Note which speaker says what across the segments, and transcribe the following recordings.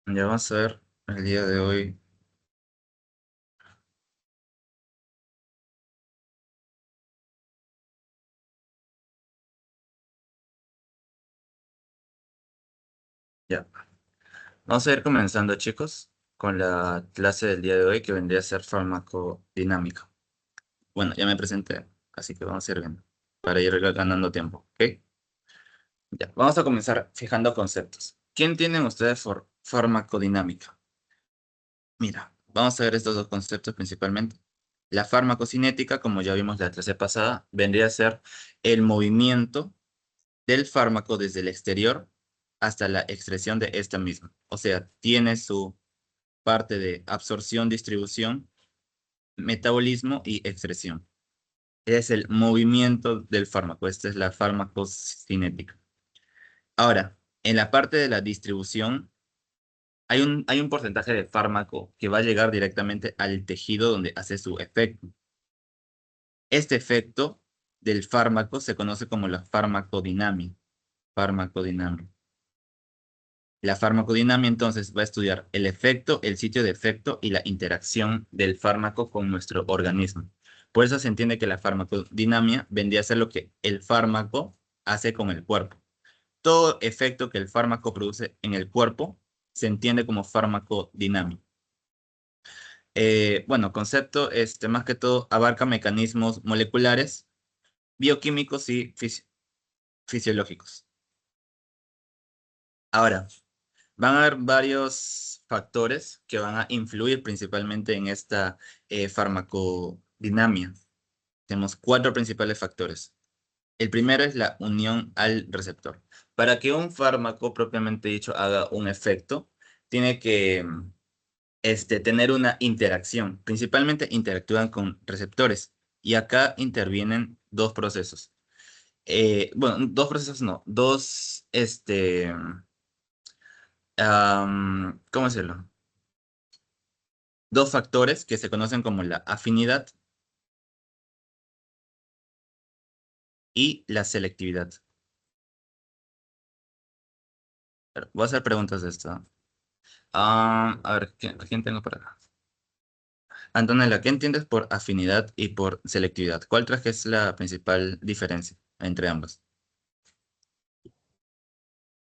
Speaker 1: Ya vamos a ver el día de hoy. Ya. Vamos a ir comenzando, chicos, con la clase del día de hoy que vendría a ser farmacodinámica. Bueno, ya me presenté, así que vamos a ir viendo para ir ganando tiempo, ¿ok? Ya. Vamos a comenzar fijando conceptos. ¿Quién tienen ustedes por farmacodinámica? Mira, vamos a ver estos dos conceptos principalmente. La farmacocinética, como ya vimos la clase pasada, vendría a ser el movimiento del fármaco desde el exterior hasta la excreción de esta misma. O sea, tiene su parte de absorción, distribución, metabolismo y excreción. Es el movimiento del fármaco. Esta es la farmacocinética. Ahora, en la parte de la distribución, hay un porcentaje de fármaco que va a llegar directamente al tejido donde hace su efecto. Este efecto del fármaco se conoce como la farmacodinamia. Farmacodinamia. La farmacodinamia entonces va a estudiar el efecto, el sitio de efecto y la interacción del fármaco con nuestro organismo. Por eso se entiende que la farmacodinamia vendría a ser lo que el fármaco hace con el cuerpo. Todo efecto que el fármaco produce en el cuerpo se entiende como farmacodinamia. Bueno, concepto, más que todo, abarca mecanismos moleculares, bioquímicos y fisiológicos. Ahora, van a haber varios factores que van a influir principalmente en esta farmacodinamia. Tenemos cuatro principales factores. El primero es la unión al receptor. Para que un fármaco propiamente dicho haga un efecto, tiene que tener una interacción. Principalmente interactúan con receptores. Y acá intervienen dos procesos. Bueno, dos procesos no, ¿cómo decirlo? Dos factores que se conocen como la afinidad y la selectividad. Voy a hacer preguntas de esto. A ver, ¿a quién tengo por acá? Antonella, ¿qué entiendes por afinidad y por selectividad? ¿Cuál crees que es la principal diferencia entre ambas?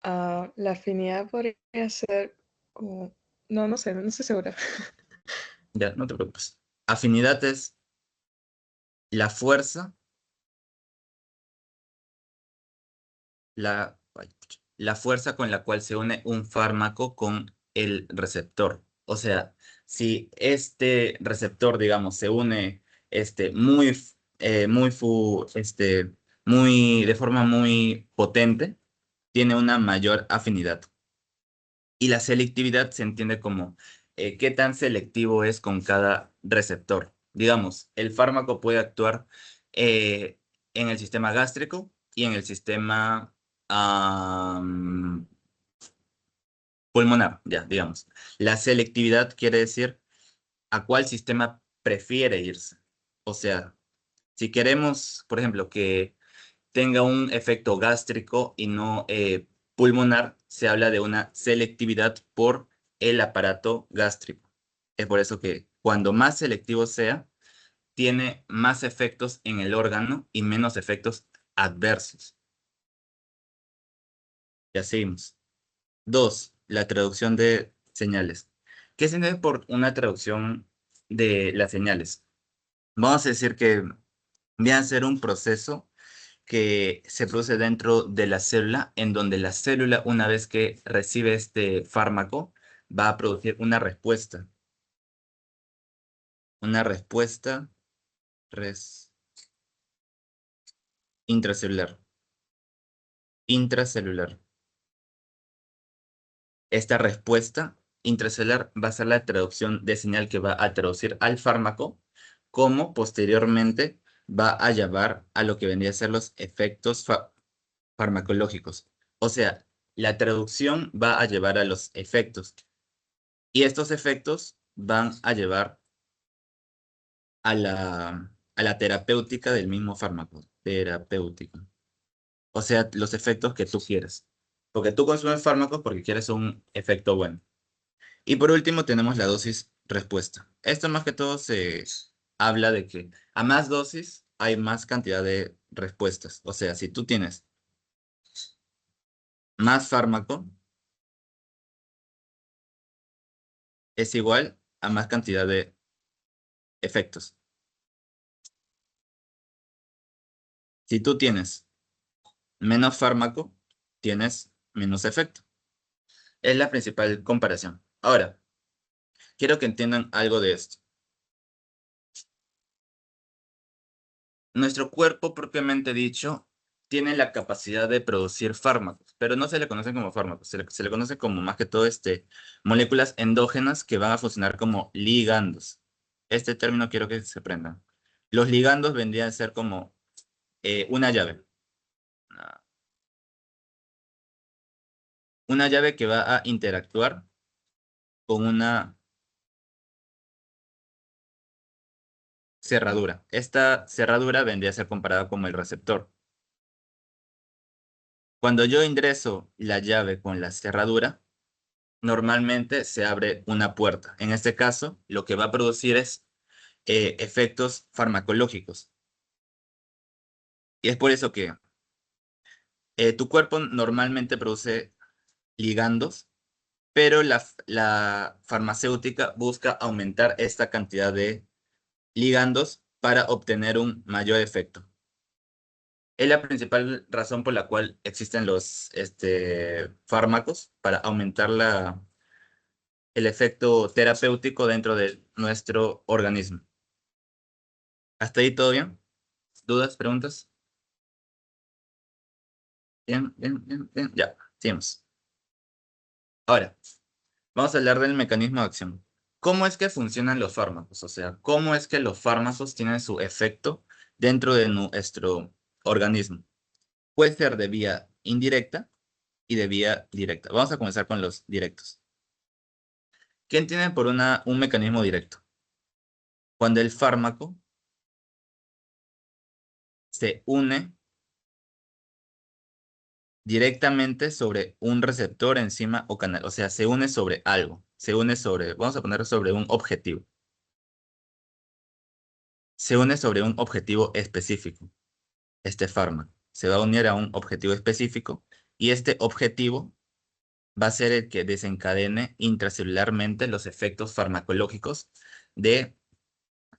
Speaker 2: La afinidad podría ser como... No, no sé, no estoy segura.
Speaker 1: Ya, no te preocupes. Afinidad es la fuerza, la fuerza con la cual se une un fármaco con el receptor. O sea, si este receptor, digamos, se une de forma muy potente, tiene una mayor afinidad. Y la selectividad se entiende como qué tan selectivo es con cada receptor. Digamos, el fármaco puede actuar eh, en el sistema gástrico y en el sistema am, pulmonar, ya, digamos. La selectividad quiere decir a cuál sistema prefiere irse. O sea, si queremos, por ejemplo, que tenga un efecto gástrico y no pulmonar, se habla de una selectividad por el aparato gástrico. Es por eso que cuando más selectivo sea, tiene más efectos en el órgano y menos efectos adversos. Ya seguimos. Dos, la traducción de señales. ¿Qué se entiende por una traducción de las señales? Vamos a decir que viene a ser un proceso que se produce dentro de la célula, en donde la célula, una vez que recibe este fármaco, va a producir una respuesta res- intracelular. Intracelular. Esta respuesta intracelular va a ser la traducción de señal que va a traducir al fármaco, como posteriormente va a llevar a lo que vendría a ser los efectos farmacológicos. O sea, la traducción va a llevar a los efectos. Y estos efectos van a llevar a la terapéutica del mismo fármaco. Terapéutica. O sea, los efectos que tú quieres. Porque tú consumes fármacos porque quieres un efecto bueno. Y por último tenemos la dosis respuesta. Esto más que todo se habla de que a más dosis hay más cantidad de respuestas. O sea, si tú tienes más fármaco, es igual a más cantidad de efectos. Si tú tienes menos fármaco, tienes menos efecto. Es la principal comparación. Ahora, quiero que entiendan algo de esto. Nuestro cuerpo, propiamente dicho, tiene la capacidad de producir fármacos, pero no se le conocen como fármacos, se le conoce como más que todo moléculas endógenas que van a funcionar como ligandos. Este término quiero que se aprendan. Los ligandos vendrían a ser como una llave. Ah, una llave que va a interactuar con una cerradura. Esta cerradura vendría a ser comparada como el receptor. Cuando yo ingreso la llave con la cerradura, normalmente se abre una puerta. En este caso, lo que va a producir es efectos farmacológicos. Y es por eso que tu cuerpo normalmente produce ligandos, pero la farmacéutica busca aumentar esta cantidad de ligandos para obtener un mayor efecto. Es la principal razón por la cual existen los fármacos para aumentar el efecto terapéutico dentro de nuestro organismo. ¿Hasta ahí todo bien? ¿Dudas, preguntas? Bien, bien, bien, bien. Ya, seguimos. Ahora, vamos a hablar del mecanismo de acción. ¿Cómo es que funcionan los fármacos? O sea, ¿cómo es que los fármacos tienen su efecto dentro de nuestro organismo? Puede ser de vía indirecta y de vía directa. Vamos a comenzar con los directos. ¿Quién tiene por un mecanismo directo? Cuando el fármaco se une directamente sobre un receptor, enzima o canal. O sea, se une sobre algo. Se une sobre, vamos a poner sobre un objetivo. Se une sobre un objetivo específico. Este fármaco se va a unir a un objetivo específico y este objetivo va a ser el que desencadene intracelularmente los efectos farmacológicos de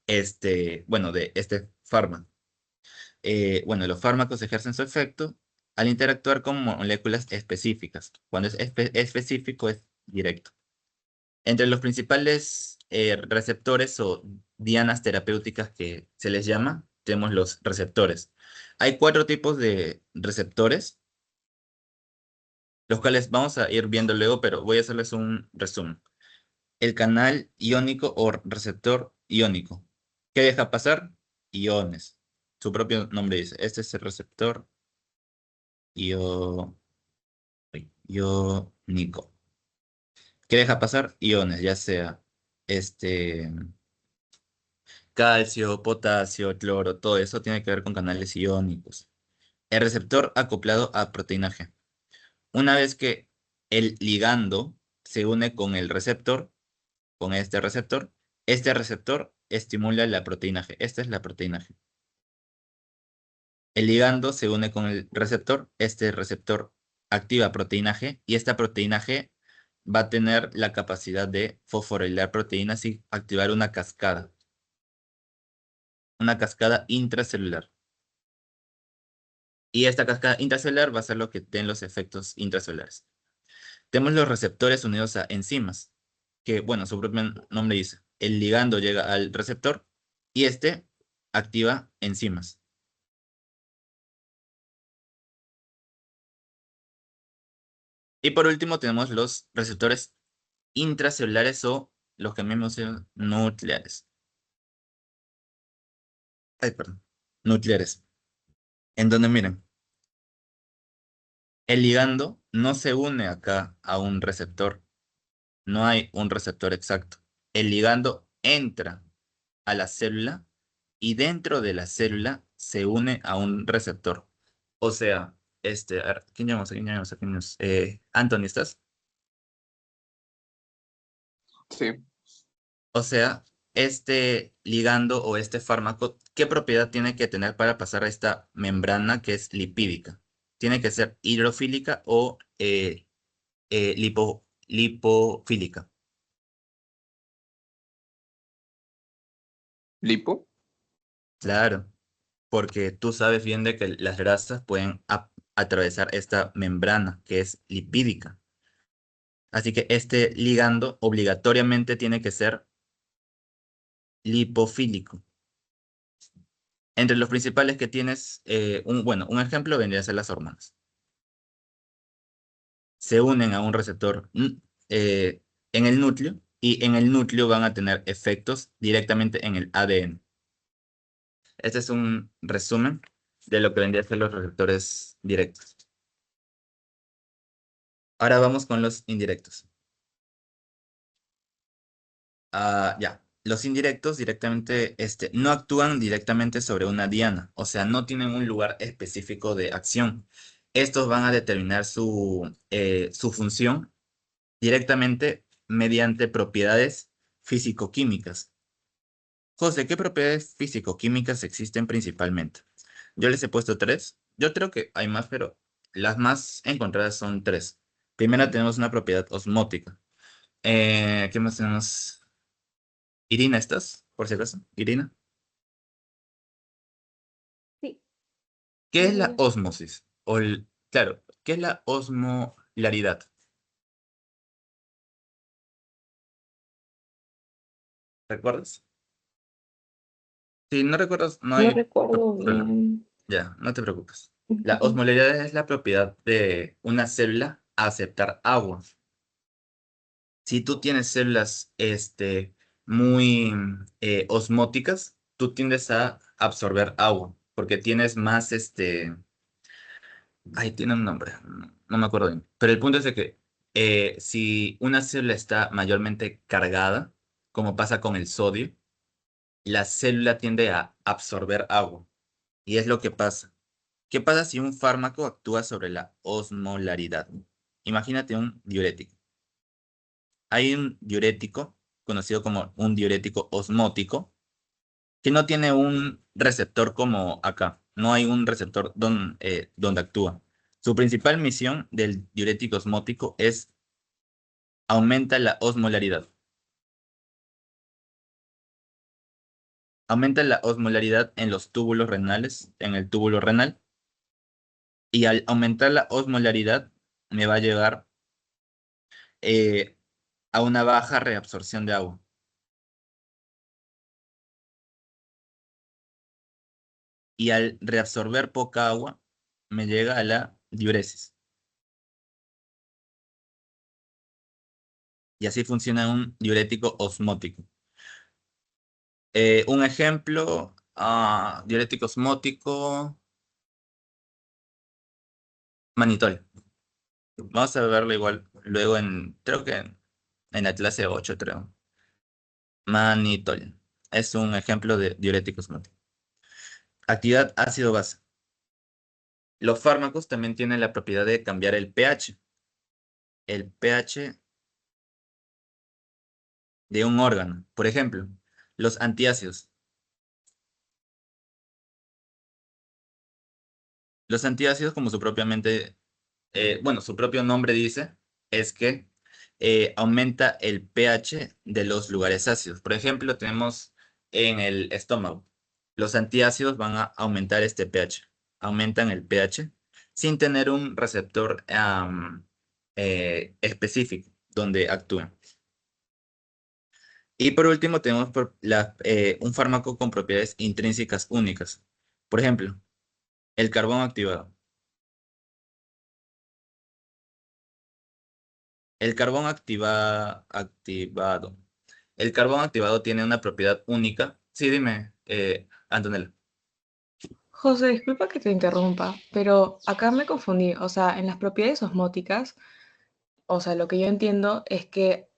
Speaker 1: de este fármaco. Bueno, los fármacos ejercen su efecto al interactuar con moléculas específicas. Cuando es específico es directo. Entre los principales receptores o dianas terapéuticas que se les llama, tenemos los receptores. Hay 4 tipos de receptores, los cuales vamos a ir viendo luego, pero voy a hacerles un resumen. El canal iónico o receptor iónico. ¿Qué deja pasar? Iones. Su propio nombre dice, este es el receptor io- iónico. ¿Qué deja pasar? Iones, ya sea este calcio, potasio, cloro, todo eso tiene que ver con canales iónicos. El receptor acoplado a proteína G. Una vez que el ligando se une con el receptor, con este receptor estimula la proteína G. Esta es la proteína G. El ligando se une con el receptor, este receptor activa proteína G y esta proteína G va a tener la capacidad de fosforilar proteínas y activar una cascada intracelular. Y esta cascada intracelular va a ser lo que den los efectos intracelulares. Tenemos los receptores unidos a enzimas, que, bueno, su propio nombre dice, el ligando llega al receptor y este activa enzimas. Y por último tenemos los receptores intracelulares o los que mismos son nucleares. Ay, perdón. Nucleares. En donde miren, el ligando no se une acá a un receptor. No hay un receptor exacto. El ligando entra a la célula y dentro de la célula se une a un receptor. O sea, a ver, ¿quién llamamos? ¿A quién llamamos? ¿A quién Anthony, ¿estás?
Speaker 3: Sí.
Speaker 1: O sea, este ligando o este fármaco, ¿qué propiedad tiene que tener para pasar a esta membrana que es lipídica? Tiene que ser hidrofílica o lipofílica.
Speaker 3: ¿Lipo?
Speaker 1: Claro, porque tú sabes bien de que las grasas pueden atravesar esta membrana que es lipídica. Así que este ligando obligatoriamente tiene que ser lipofílico. Entre los principales que tienes, bueno, un ejemplo vendría a ser las hormonas. Se unen a un receptor en el núcleo y en el núcleo van a tener efectos directamente en el ADN. Este es un resumen de lo que vendría a ser los receptores directos. Ahora vamos con los indirectos. Ya, los indirectos directamente no actúan directamente sobre una diana, o sea, no tienen un lugar específico de acción. Estos van a determinar su función directamente mediante propiedades físico-químicas. José, ¿qué propiedades físico-químicas existen principalmente? Yo les he puesto tres. Yo creo que hay más, pero las más encontradas son tres. Primero tenemos una propiedad osmótica. ¿Qué más tenemos? Irina, ¿estás? Por si acaso. Irina.
Speaker 4: Sí,
Speaker 1: ¿Qué es
Speaker 4: digo
Speaker 1: la
Speaker 4: yo.
Speaker 1: ósmosis? Claro, ¿qué es la osmolaridad? ¿Recuerdas? Si no recuerdas, no
Speaker 4: No
Speaker 1: hay
Speaker 4: recuerdo
Speaker 1: problema.
Speaker 4: bien.
Speaker 1: Ya, no te preocupes. La
Speaker 4: Ujú.
Speaker 1: osmolaridad es la propiedad de una célula a aceptar agua. Si tú tienes células muy osmóticas, tú tiendes a absorber agua, porque tienes más ay, tiene un nombre, no me acuerdo bien. Pero el punto es de que si una célula está mayormente cargada, como pasa con el sodio, la célula tiende a absorber agua. Y es lo que pasa. ¿Qué pasa si un fármaco actúa sobre la osmolaridad? Imagínate un diurético. Hay un diurético, conocido como un diurético osmótico, que no tiene un receptor como acá. No hay un receptor donde actúa. Su principal misión del diurético osmótico es aumenta la osmolaridad. Aumenta la osmolaridad en los túbulos renales, en el túbulo renal, y al aumentar la osmolaridad me va a llevar eh, a una baja reabsorción de agua. Y al reabsorber poca agua, me llega a la diuresis. Y así funciona un diurético osmótico. Un ejemplo, diurético osmótico, manitol. Vamos a verlo igual luego creo que en la clase 8 creo. Manitol. Es un ejemplo de diurético osmótico. Actividad ácido-base. Los fármacos también tienen la propiedad de cambiar el pH. El pH de un órgano. Por ejemplo, los antiácidos. Los antiácidos, como bueno, su propio nombre dice, es que aumenta el pH de los lugares ácidos. Por ejemplo, tenemos en el estómago. Los antiácidos van a aumentar este pH. Aumentan el pH sin tener un receptor específico donde actúen. Y por último, tenemos un fármaco con propiedades intrínsecas únicas. Por ejemplo, el carbón activado. El carbón activado. El carbón activado tiene una propiedad única. Sí, dime, Antonella.
Speaker 2: José, disculpa que te interrumpa, pero acá me confundí. O sea, en las propiedades osmóticas, o sea, lo que yo entiendo es que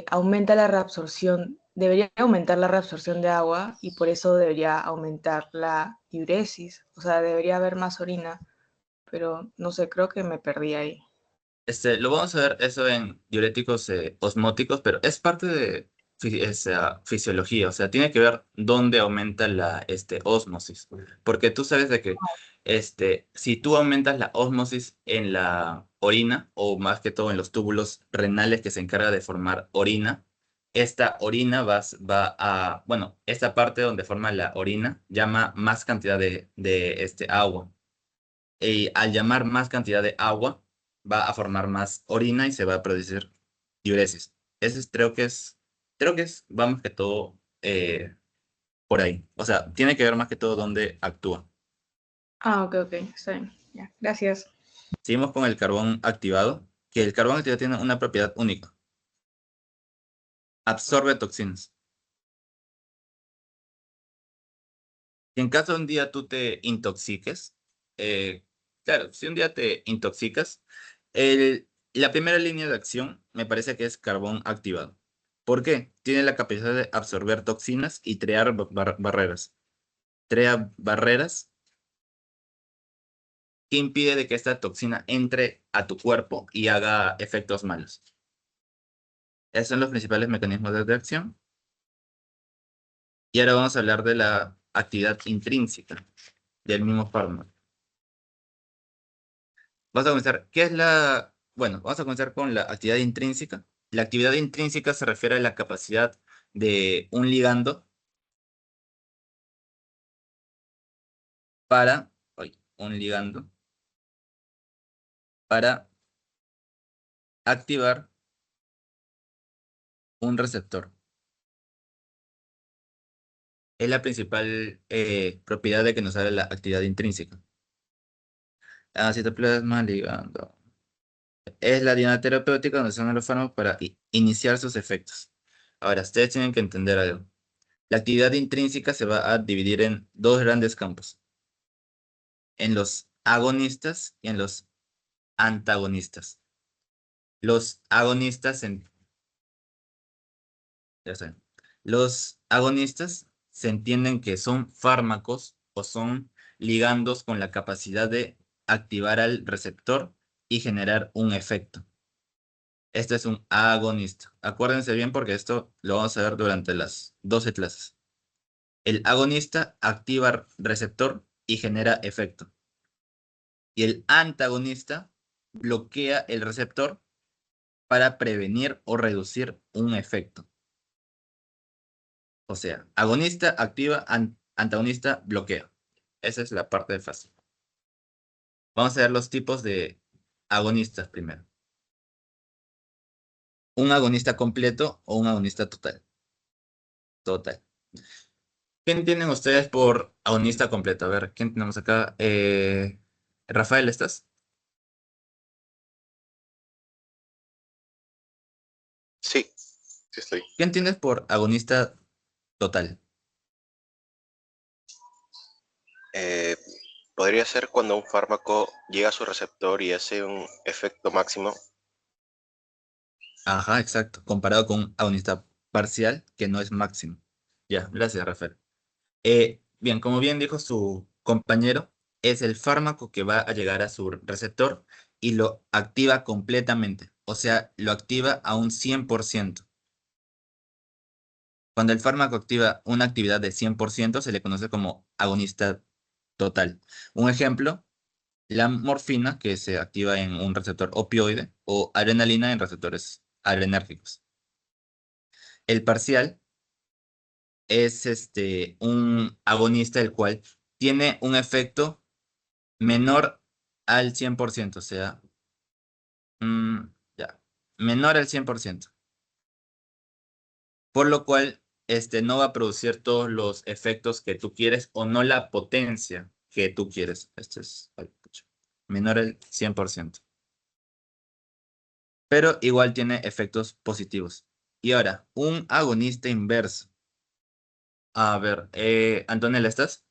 Speaker 2: aumenta la reabsorción, debería aumentar la reabsorción de agua y por eso debería aumentar la diuresis. O sea, debería haber más orina, pero no sé, creo que me perdí ahí.
Speaker 1: Lo vamos a ver eso en diuréticos osmóticos, pero es parte de esa fisiología, o sea, tiene que ver dónde aumenta la ósmosis, porque tú sabes de que si tú aumentas la ósmosis en la orina, o más que todo en los túbulos renales que se encarga de formar orina, esta orina bueno, esta parte donde forma la orina llama más cantidad de agua. Y al llamar más cantidad de agua, va a formar más orina y se va a producir diuresis. Va más que todo por ahí. O sea, tiene que ver más que todo dónde actúa.
Speaker 2: Ah, ok, ok, está bien. Ya, gracias.
Speaker 1: Seguimos con el carbón activado, que el carbón activado tiene una propiedad única. Absorbe toxinas. Y en caso de un día tú te intoxiques, claro, si un día te intoxicas, la primera línea de acción me parece que es carbón activado. ¿Por qué? Tiene la capacidad de absorber toxinas y crear barreras. Crea barreras que impide de que esta toxina entre a tu cuerpo y haga efectos malos. Esos son los principales mecanismos de acción. Y ahora vamos a hablar de la actividad intrínseca del mismo fármaco. Vamos a comenzar. Bueno, vamos a comenzar con la actividad intrínseca. La actividad intrínseca se refiere a la capacidad de un ligando un ligando para activar un receptor. Es la principal propiedad de que nos sale la actividad intrínseca. Ah, citoplasma ligando. Es la diana terapéutica donde se usan los fármacos para iniciar sus efectos. Ahora, ustedes tienen que entender algo. La actividad intrínseca se va a dividir en dos grandes campos, en los agonistas y en los antagonistas. Los agonistas, ya saben, los agonistas se entienden que son fármacos o son ligandos con la capacidad de activar al receptor y generar un efecto. Este es un agonista. Acuérdense bien porque esto lo vamos a ver durante las 12 clases. El agonista activa receptor y genera efecto. Y el antagonista bloquea el receptor para prevenir o reducir un efecto. O sea, agonista activa, antagonista bloquea. Esa es la parte fácil. Vamos a ver los tipos de agonistas primero. Un agonista completo o un agonista total. Total. ¿Qué entienden ustedes por agonista completo? A ver, ¿quién tenemos acá? Rafael, ¿estás?
Speaker 3: Sí, sí estoy.
Speaker 1: ¿Qué entiendes por agonista total?
Speaker 3: Eh, Podría ser cuando un fármaco llega a su receptor y hace un efecto máximo.
Speaker 1: Ajá, exacto. Comparado con un agonista parcial que no es máximo. Ya, gracias, Rafael. Bien, como bien dijo su compañero, es el fármaco que va a llegar a su receptor y lo activa completamente. O sea, lo activa a un 100%. Cuando el fármaco activa una actividad de 100%, se le conoce como agonista total. Un ejemplo, la morfina, que se activa en un receptor opioide, o adrenalina en receptores adrenérgicos. El parcial es un agonista el cual tiene un efecto menor al 100%, o sea, ya, menor al 100%, por lo cual no va a producir todos los efectos que tú quieres o no la potencia que tú quieres. Ay, pucha, menor al 100%, pero igual tiene efectos positivos. Y ahora, un agonista inverso. A ver, Antonella, ¿estás?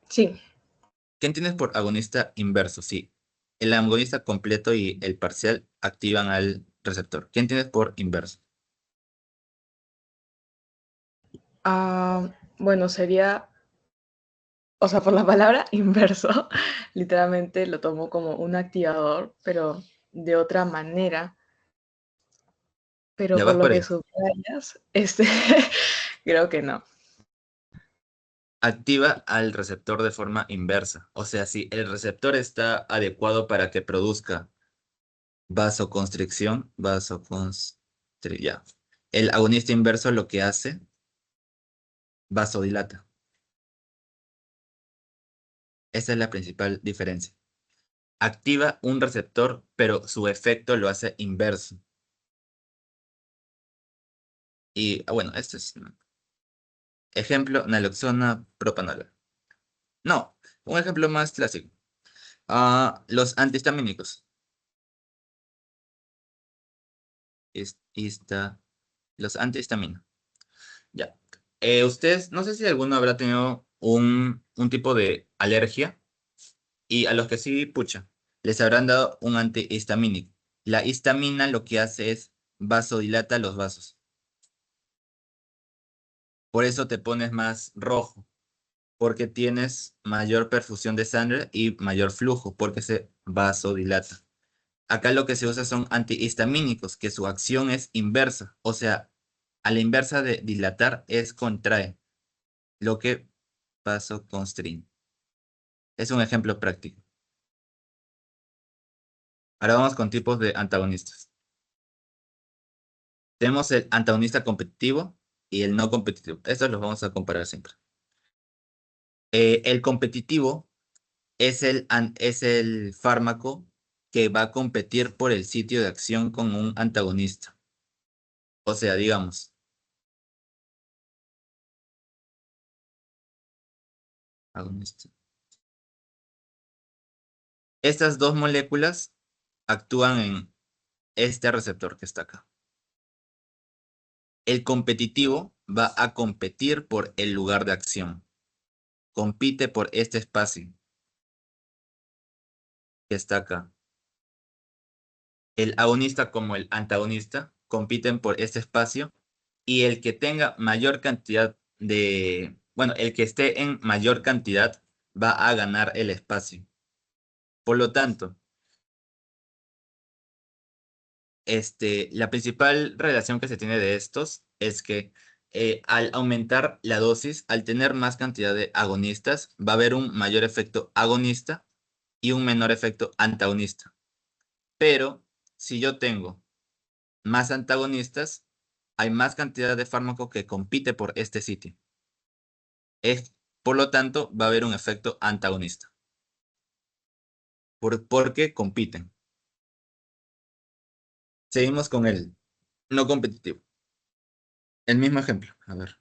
Speaker 2: Sí.
Speaker 1: ¿Qué entiendes por agonista inverso? Sí, el agonista completo y el parcial activan al receptor. ¿Qué entiendes por inverso?
Speaker 2: Ah, bueno, sería O sea, por la palabra inverso, literalmente lo tomo como un activador, pero de otra manera. Pero
Speaker 1: Ya
Speaker 2: por
Speaker 1: vas
Speaker 2: lo
Speaker 1: por
Speaker 2: que
Speaker 1: ahí.
Speaker 2: subrayas, creo que no.
Speaker 1: Activa al receptor de forma inversa. O sea, si el receptor está adecuado para que produzca ya. El agonista inverso lo que hace, vasodilata. Esa es la principal diferencia. Activa un receptor, pero su efecto lo hace inverso. Y bueno, este es ejemplo, naloxona, propanolol. No, un ejemplo más clásico. Los antihistamínicos. Ista, los antihistamínicos. Ya. Ustedes, no sé si alguno habrá tenido un tipo de alergia y a los que sí, pucha, les habrán dado un antihistamínico. La histamina lo que hace es vasodilata los vasos. Por eso te pones más rojo, porque tienes mayor perfusión de sangre y mayor flujo, porque se vasodilata. Acá lo que se usa son antihistamínicos, que su acción es inversa. O sea, a la inversa de dilatar es contrae, lo que vasoconstricta. Es un ejemplo práctico. Ahora vamos con tipos de antagonistas. Tenemos el antagonista competitivo y el no competitivo. Estos los vamos a comparar siempre. El competitivo es el fármaco que va a competir por el sitio de acción con un antagonista. O sea, digamos, agonista. Estas dos moléculas actúan en este receptor que está acá. El competitivo va a competir por el lugar de acción. Compite por este espacio que está acá. El agonista como el antagonista compiten por este espacio y el que tenga mayor cantidad bueno, el que esté en mayor cantidad va a ganar el espacio. Por lo tanto, la principal relación que se tiene de estos es que al aumentar la dosis, al tener más cantidad de agonistas, va a haber un mayor efecto agonista y un menor efecto antagonista. Pero si yo tengo más antagonistas, hay más cantidad de fármaco que compite por este sitio. Por lo tanto, va a haber un efecto antagonista. Porque compiten. Seguimos con el no competitivo. El mismo ejemplo. A ver.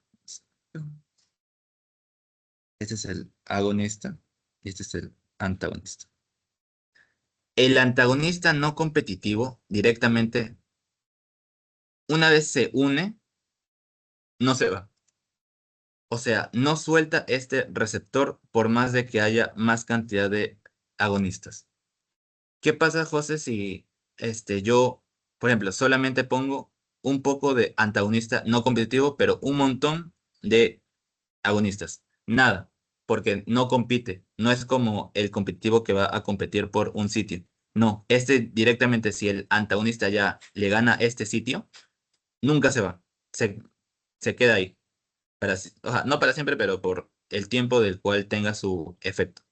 Speaker 1: Este es el agonista y este es el antagonista. El antagonista no competitivo directamente, una vez se une, no se va. O sea, no suelta este receptor por más de que haya más cantidad de agonistas. ¿Qué pasa, José, si yo, por ejemplo, solamente pongo un poco de antagonista no competitivo, pero un montón de agonistas? Nada, porque no compite. No es como el competitivo que va a competir por un sitio. No, directamente, si el antagonista ya le gana este sitio, nunca se va. Se, se queda ahí. O sea, no para siempre, pero por el tiempo del cual tenga su efecto.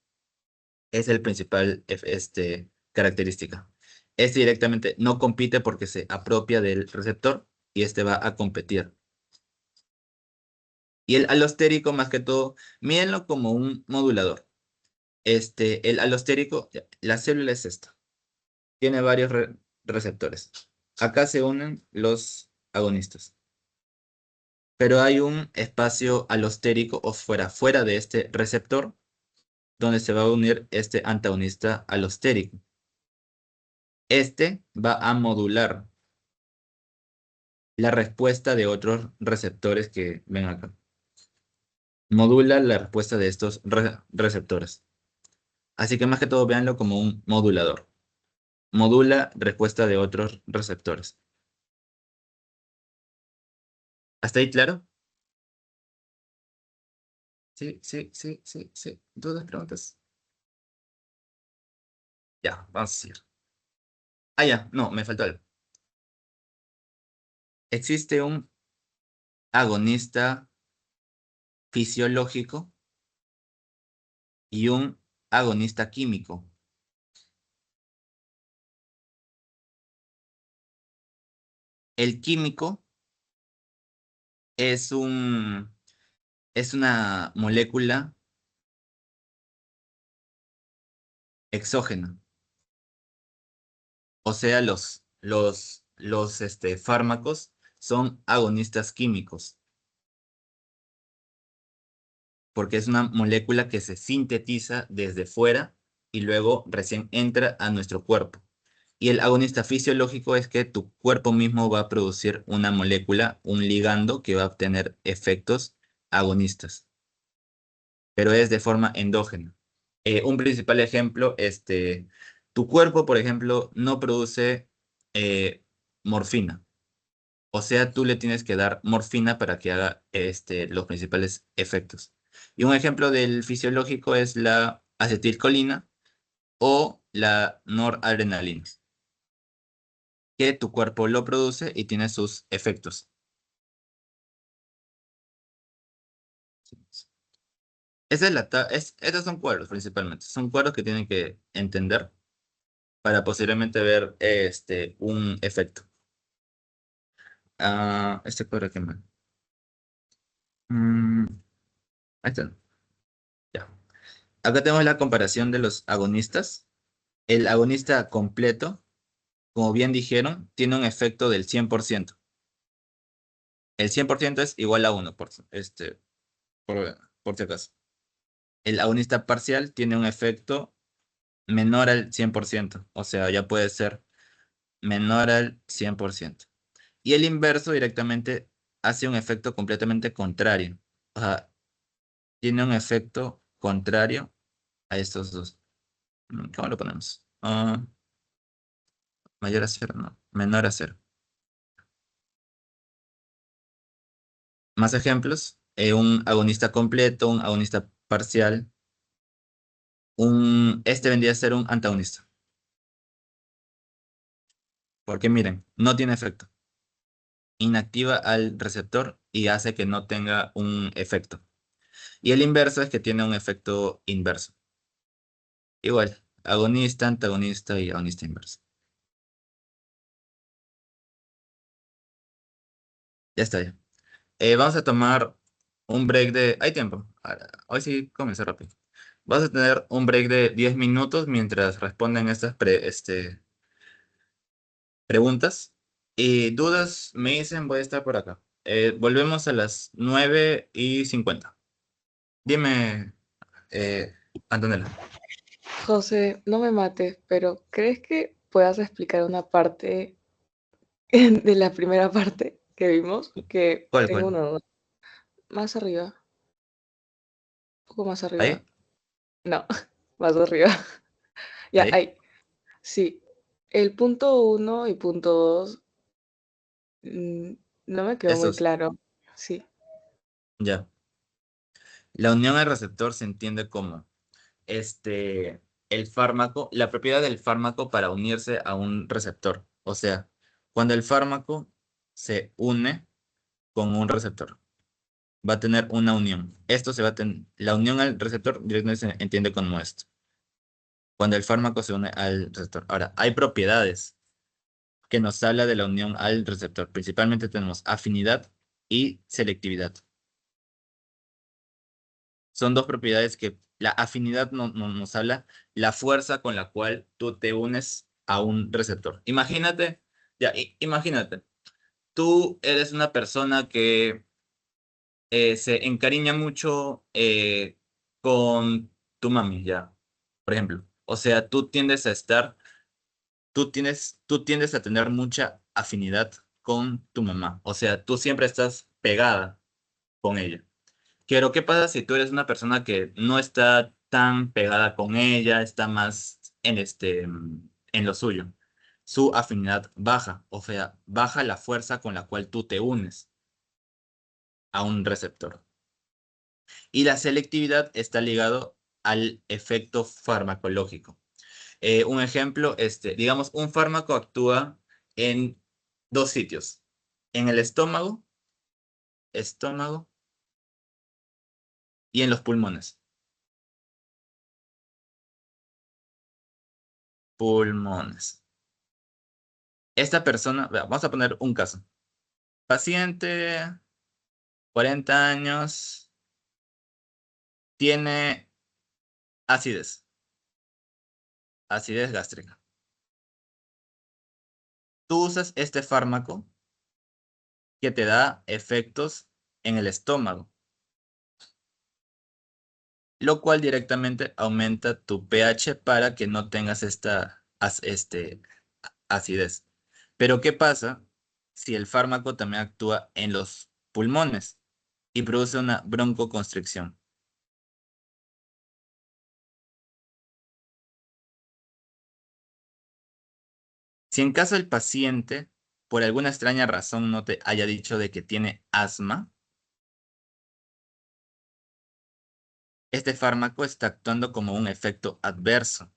Speaker 1: Es el principal característica. Este directamente no compite porque se apropia del receptor y este va a competir. Y el alostérico, más que todo, mírenlo como un modulador. El alostérico, ya, la célula es esta. Tiene varios receptores. Acá se unen los agonistas. Pero hay un espacio alostérico o fuera de este receptor donde se va a unir este antagonista alostérico. Este va a modular la respuesta de otros receptores que ven acá. Modula la respuesta de estos receptores. Así que más que todo, véanlo como un modulador. Modula respuesta de otros receptores. ¿Hasta ahí claro? Sí, sí, sí, sí, sí. ¿Dudas, preguntas? Ya, vamos a ir. Ah, ya, no, me faltó algo. Existe un agonista fisiológico y un agonista químico. El químico es es una molécula exógena. O sea, los fármacos son agonistas químicos, porque es una molécula que se sintetiza desde fuera y luego recién entra a nuestro cuerpo. Y el agonista fisiológico es que tu cuerpo mismo va a producir una molécula, un ligando que va a obtener efectos agonistas, pero es de forma endógena. Un principal ejemplo, tu cuerpo, por ejemplo, no produce morfina. O sea, tú le tienes que dar morfina para que haga los principales efectos. Y un ejemplo del fisiológico es la acetilcolina o la noradrenalina, que tu cuerpo lo produce y tiene sus efectos. Estos son cuadros principalmente. Son cuadros que tienen que entender para posteriormente ver un efecto. Este cuadro que me... Mm, ahí está. Ya. Acá tenemos la comparación de los agonistas. El agonista completo, como bien dijeron, tiene un efecto del 100%. El 100% es igual a 1, por si acaso. El agonista parcial tiene un efecto menor al 100%. O sea, ya puede ser menor al 100%. Y el inverso directamente hace un efecto completamente contrario. O sea, tiene un efecto contrario a estos dos. ¿Cómo lo ponemos? Mayor a cero, no. Menor a cero. Más ejemplos. Un agonista completo, un agonista parcial. Este vendría a ser un antagonista. Porque miren, no tiene efecto. Inactiva al receptor y hace que no tenga un efecto. Y el inverso es que tiene un efecto inverso. Igual, agonista, antagonista y agonista inverso. Ya está ya. Vamos a tomar un break de... Hay tiempo. Hoy sí comencé rápido. Vas a tener un break de 10 minutos mientras responden estas preguntas. Y dudas me dicen, voy a estar por acá. Volvemos a las 9:50. Dime, eh, Antonella.
Speaker 2: José, no me mates, pero ¿crees que puedas explicar una parte de la primera parte que vimos? Que
Speaker 1: ¿Cuál,
Speaker 2: tengo
Speaker 1: cuál?
Speaker 2: una duda. Más arriba, un poco más arriba.
Speaker 1: ¿Ahí?
Speaker 2: No, más arriba. Ya,
Speaker 1: ¿Ahí?
Speaker 2: ahí. Sí. El punto uno y punto dos no me quedó muy
Speaker 1: Esos,
Speaker 2: claro. Sí.
Speaker 1: ya. La unión al receptor se entiende como el fármaco, la propiedad del fármaco para unirse a un receptor. O sea, cuando el fármaco se une con un receptor, va a tener una unión. Esto se va a tener, la unión al receptor directamente se entiende como esto. Cuando el fármaco se une al receptor. Ahora, hay propiedades que nos habla de la unión al receptor. Principalmente tenemos afinidad y selectividad. Son dos propiedades que la afinidad nos habla la fuerza con la cual tú te unes a un receptor. Imagínate, ya, imagínate, tú eres una persona que se encariña mucho con tu mami, ya, por ejemplo. O sea, tú tiendes a tener mucha afinidad con tu mamá. O sea, tú siempre estás pegada con ella. Pero, ¿qué pasa si tú eres una persona que no está tan pegada con ella, está más en lo suyo? Su afinidad baja, o sea, baja la fuerza con la cual tú te unes a un receptor. Y la selectividad está ligado al efecto farmacológico. Un ejemplo, digamos, un fármaco actúa en dos sitios, en el estómago y en los pulmones. Pulmones. Esta persona, vamos a poner un caso. Paciente, 40 años, tiene acidez gástrica. Tú usas este fármaco que te da efectos en el estómago, lo cual directamente aumenta tu pH para que no tengas esta acidez. Pero ¿qué pasa si el fármaco también actúa en los pulmones y produce una broncoconstricción? Si en caso el paciente, por alguna extraña razón, no te haya dicho de que tiene asma, este fármaco está actuando como un efecto adverso.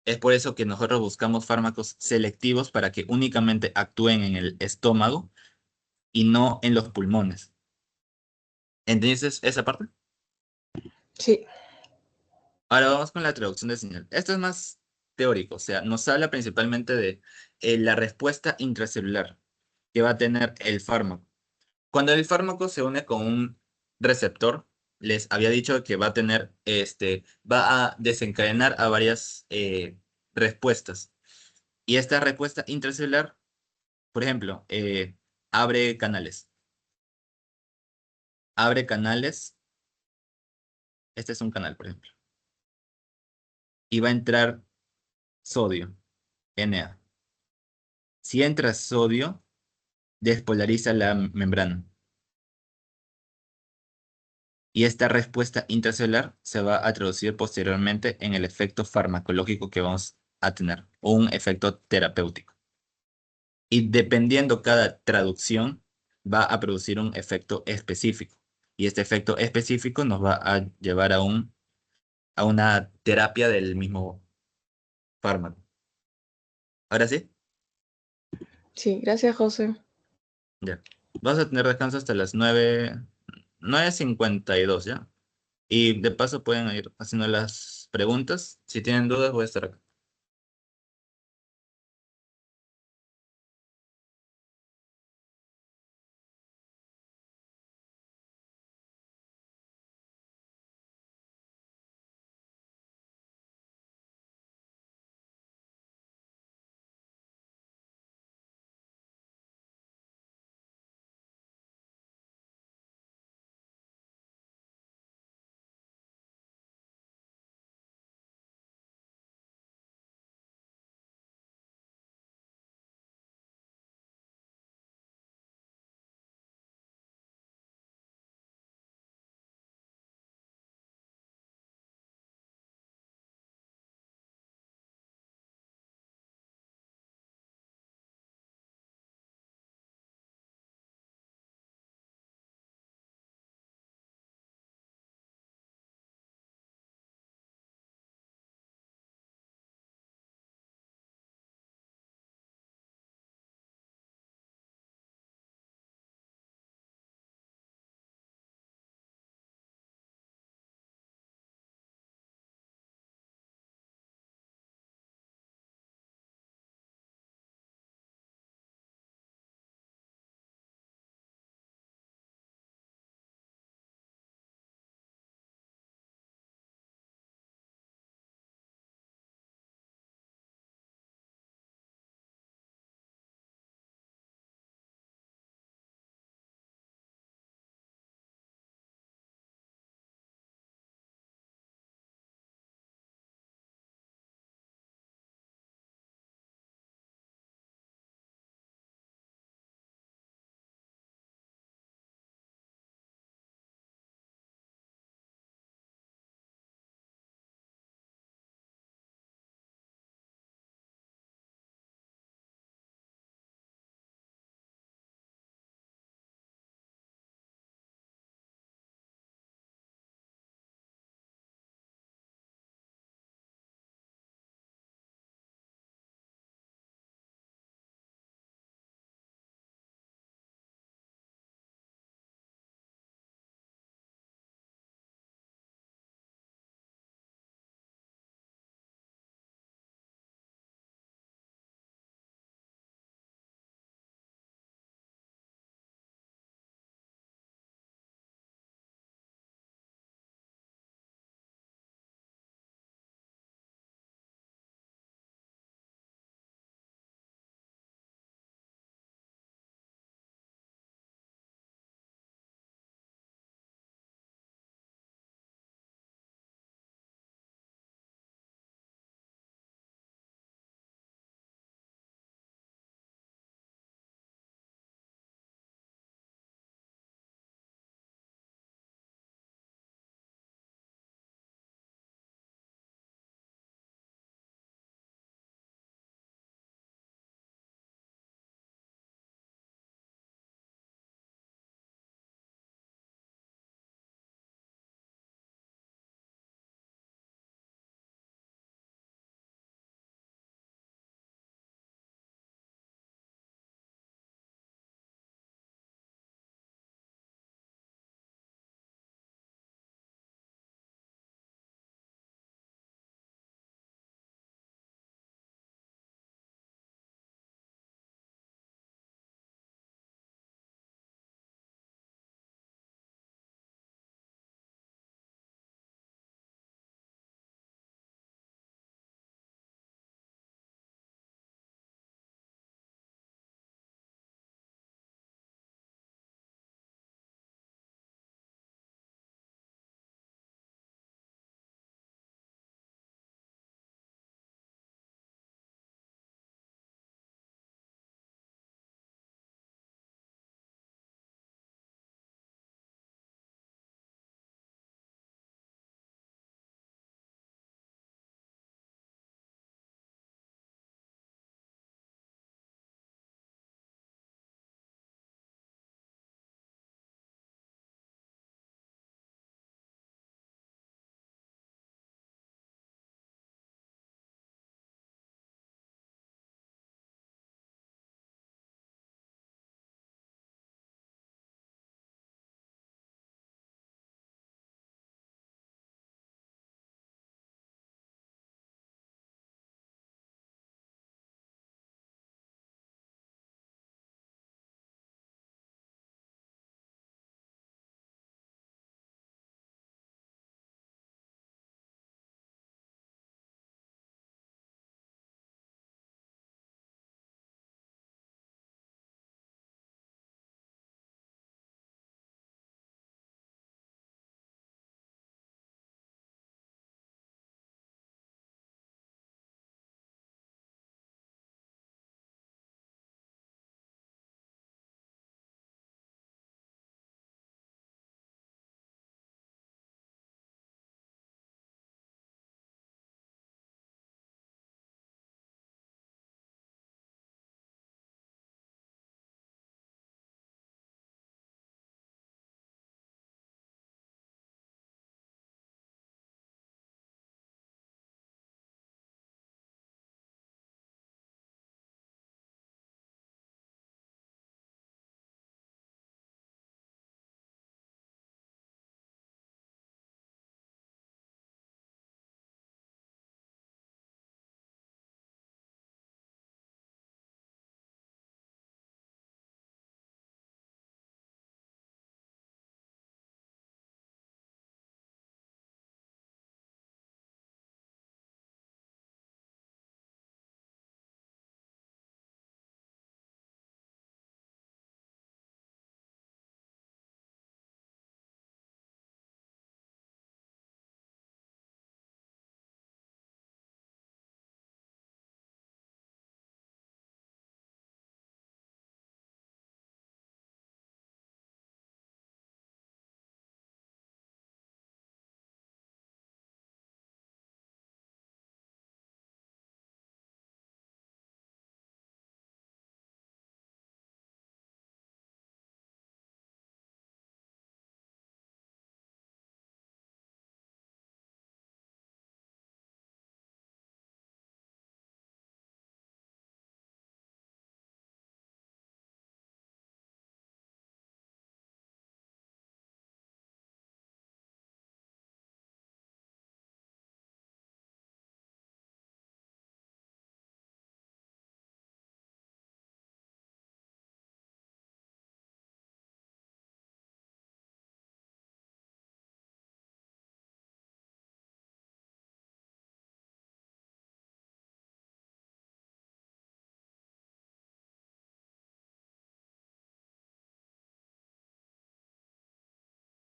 Speaker 1: Es por eso que nosotros buscamos fármacos selectivos para que únicamente actúen en el estómago y no en los pulmones. ¿Entiendes esa parte?
Speaker 2: Sí,
Speaker 1: Ahora vamos con la traducción de señal. Esto es más teórico, o sea, nos habla principalmente de la respuesta intracelular que va a tener el fármaco. Cuando el fármaco se une con un receptor, les había dicho que va a tener, va a desencadenar a varias respuestas. Y esta respuesta intracelular, por ejemplo, abre canales. Abre canales. Este es un canal, por ejemplo. Y va a entrar sodio, Na. Si entra sodio, despolariza la membrana. Y esta respuesta intracelular se va a traducir posteriormente en el efecto farmacológico que vamos a tener, o un efecto terapéutico. Y dependiendo cada traducción, va a producir un efecto específico. Y este efecto específico nos va a llevar a una terapia del mismo fármaco. Ahora sí,
Speaker 2: sí, gracias, José.
Speaker 1: ya. Vamos a tener descanso hasta las 9:52, ¿ya? Y de paso pueden ir haciendo las preguntas. Si tienen dudas, voy a estar acá.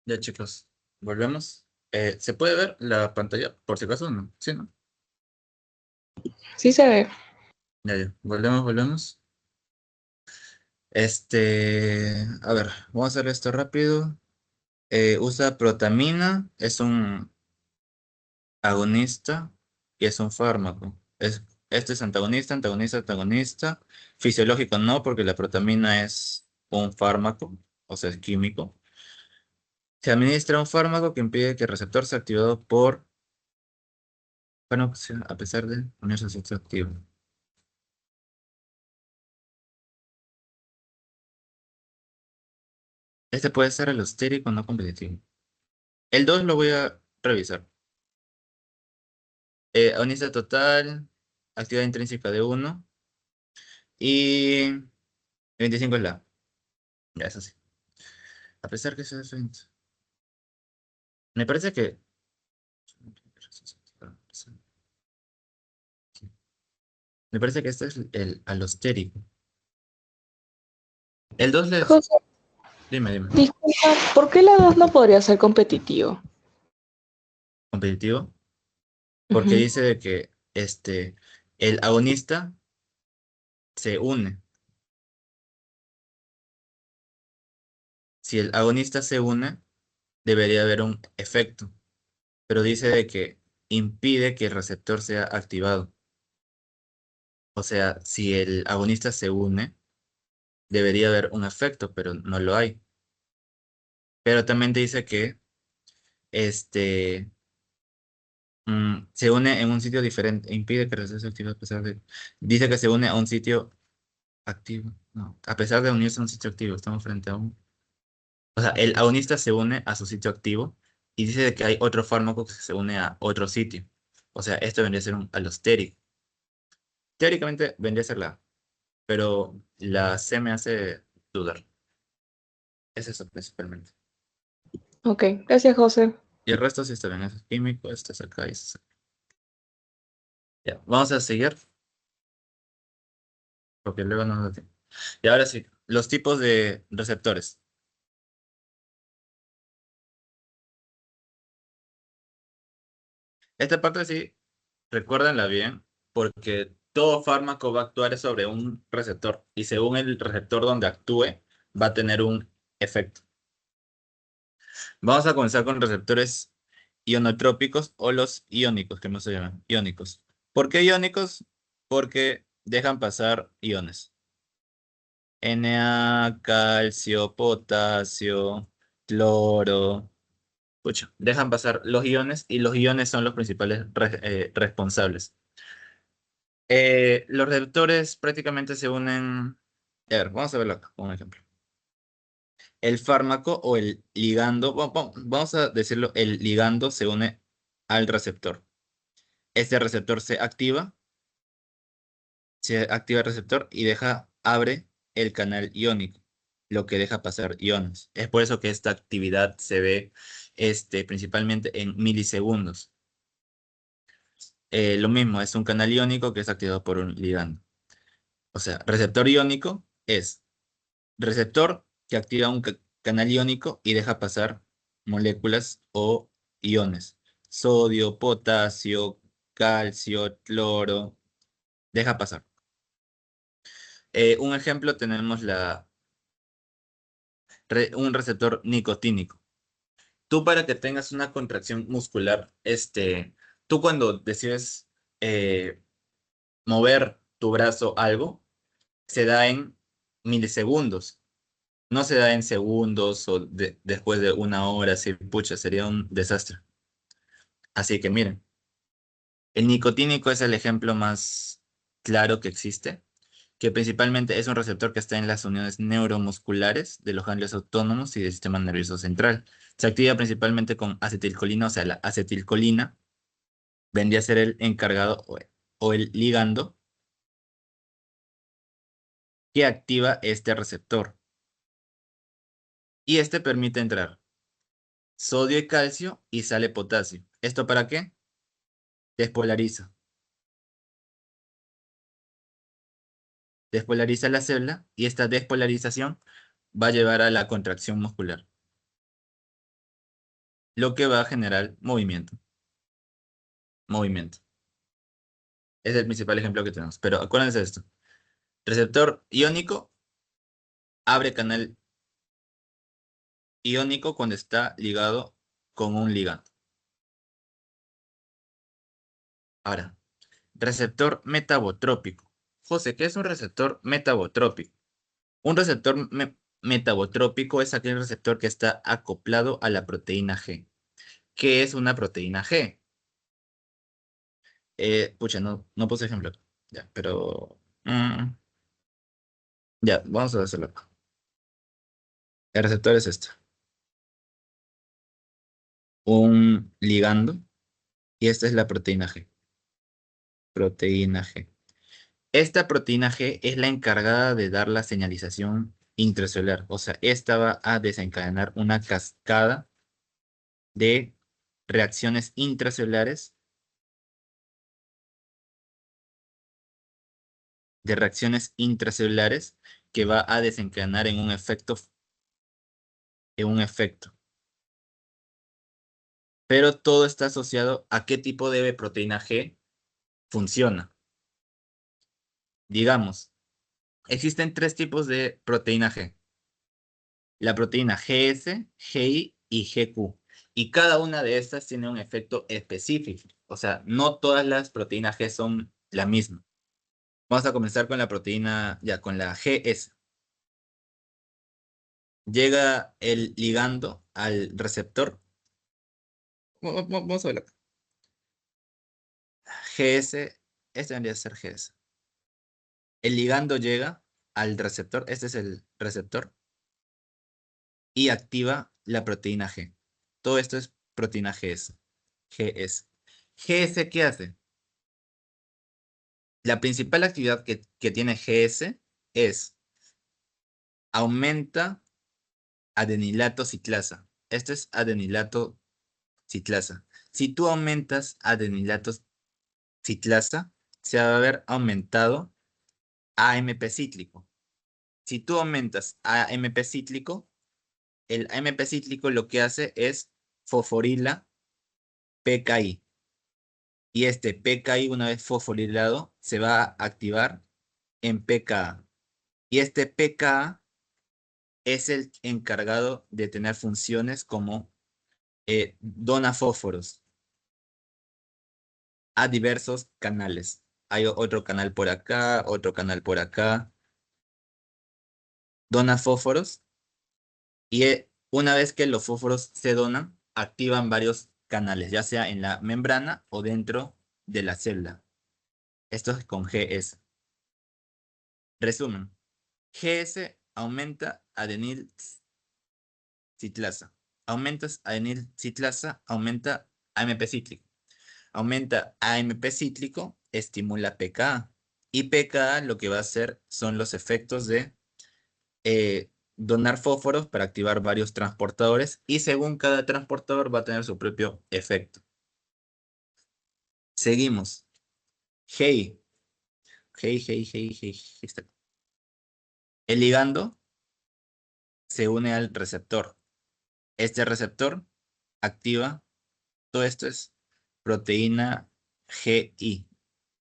Speaker 1: Ya chicos, volvemos. ¿Se puede ver la pantalla? Por si acaso, ¿no? Sí, ¿no?
Speaker 2: Sí se ve.
Speaker 1: Ya. Volvemos. A ver, vamos a hacer esto rápido. Usa protamina, es un agonista y es un fármaco. Este es antagonista. Fisiológico no, porque la protamina es un fármaco, o sea, es químico. Se administra un fármaco que impide que el receptor sea activado por, bueno, pues, a pesar de unirse a sitio activo. Este puede ser alostérico no competitivo. El 2 lo voy a revisar. Agonista total, actividad intrínseca de uno y 25 es la. Ya, eso sí. A pesar que sea diferente. Me parece que. Me parece que este es el alostérico. El 2 les.
Speaker 2: José,
Speaker 1: Dime.
Speaker 2: disculpa, ¿por qué la 2 no podría ser competitivo?
Speaker 1: Competitivo. Porque
Speaker 2: Ujú.
Speaker 1: dice de que el agonista se une. Si el agonista se une, debería haber un efecto. Pero dice de que impide que el receptor sea activado. O sea, si el agonista se une, debería haber un efecto, pero no lo hay. Pero también te dice que este se une en un sitio diferente, e impide que el receptor sea activado a pesar de. Dice que se une a un sitio activo. No, a pesar de unirse a un sitio activo, estamos frente a un. O sea, el agonista se une a su sitio activo y dice de que hay otro fármaco que se une a otro sitio. O sea, esto vendría a ser un alostérico. Teóricamente vendría a ser la A, pero la C me hace dudar. Es eso principalmente.
Speaker 2: Ok, gracias, José.
Speaker 1: Y el resto sí está bien. Eso es químico, esto es acá y esto es acá. Ya, vamos a seguir porque luego no nos da tiempo. Y ahora sí, los tipos de receptores. Esta parte sí, recuérdenla bien, porque todo fármaco va a actuar sobre un receptor y según el receptor donde actúe, va a tener un efecto. Vamos a comenzar con receptores ionotrópicos o los iónicos, que no se llaman iónicos. ¿Por qué iónicos? Porque dejan pasar iones. Na, calcio, potasio, cloro. Pucha, dejan pasar los iones y los iones son los principales responsables. Los receptores prácticamente se unen. A ver, vamos a verlo acá, un ejemplo. El fármaco o el ligando, vamos a decirlo, el ligando se une al receptor. Este receptor se activa el receptor y abre el canal iónico, lo que deja pasar iones. Es por eso que esta actividad se ve principalmente en milisegundos. Lo mismo, es un canal iónico que es activado por un ligando. O sea, receptor iónico es receptor que activa un canal iónico y deja pasar moléculas o iones. Sodio, potasio, calcio, cloro, deja pasar. Un ejemplo tenemos un receptor nicotínico. Tú para que tengas una contracción muscular, tú cuando decides eh, mover tu brazo algo, se da en milisegundos. No se da en segundos o después de una hora, así, pucha, sería un desastre. Así que miren, el nicotínico es el ejemplo más claro que existe, que principalmente es un receptor que está en las uniones neuromusculares de los ganglios autónomos y del sistema nervioso central. Se activa principalmente con acetilcolina, o sea, la acetilcolina vendría a ser el encargado o el ligando que activa este receptor. Y este permite entrar sodio y calcio y sale potasio. ¿Esto para qué? Despolariza. Despolariza la célula y esta despolarización va a llevar a la contracción muscular. lo que va a generar movimiento. Movimiento. Es el principal ejemplo que tenemos. Pero acuérdense de esto. Receptor iónico abre canal iónico cuando está ligado con un ligando. Ahora, receptor metabotrópico. José, ¿qué es un receptor metabotrópico? Un receptor metabotrópico es aquel receptor que está acoplado a la proteína G. ¿Qué es una proteína G? Pucha, no puse ejemplo. Ya, pero... ya, vamos a hacerlo acá. El receptor es este. Un ligando. Y esta es la proteína G. Proteína G. Esta proteína G es la encargada de dar la señalización intracelular. O sea, esta va a desencadenar una cascada de reacciones intracelulares, que va a desencadenar en un efecto. Pero todo está asociado a qué tipo de proteína G funciona. Digamos, existen 3 tipos de proteína G. La proteína GS, GI y GQ. Y cada una de estas tiene un efecto específico. O sea, no todas las proteínas G son la misma. Vamos a comenzar con la proteína, ya, con la GS. Llega el ligando al receptor. Vamos a verlo acá. GS, este debería ser GS. El ligando llega al receptor, este es el receptor, y activa la proteína G. Todo esto es proteína GS. GS. ¿GS qué hace? La principal actividad que tiene GS es aumenta adenilato ciclasa. Este es adenilato ciclasa. Si tú aumentas adenilato ciclasa, se va a ver aumentado AMP cíclico. Si tú aumentas AMP cíclico, el AMP cíclico lo que hace es fosforila PKI. Y este PKI, una vez fosforilado, se va a activar en PKA. Y este PKA es el encargado de tener funciones como dona fósforos a diversos canales. Hay otro canal por acá, otro canal por acá. Dona fósforos y una vez que los fósforos se donan, activan varios canales, ya sea en la membrana o dentro de la célula. Esto es con GS. Resumen. GS aumenta adenil citlasa. Aumentas adenil citlasa, aumenta AMP cíclico. Aumenta AMP cíclico, estimula PKA. Y PKA lo que va a hacer son los efectos de donar fósforos para activar varios transportadores y según cada transportador va a tener su propio efecto. Seguimos. Hey. El ligando se une al receptor. Este receptor activa, todo esto es proteína GI.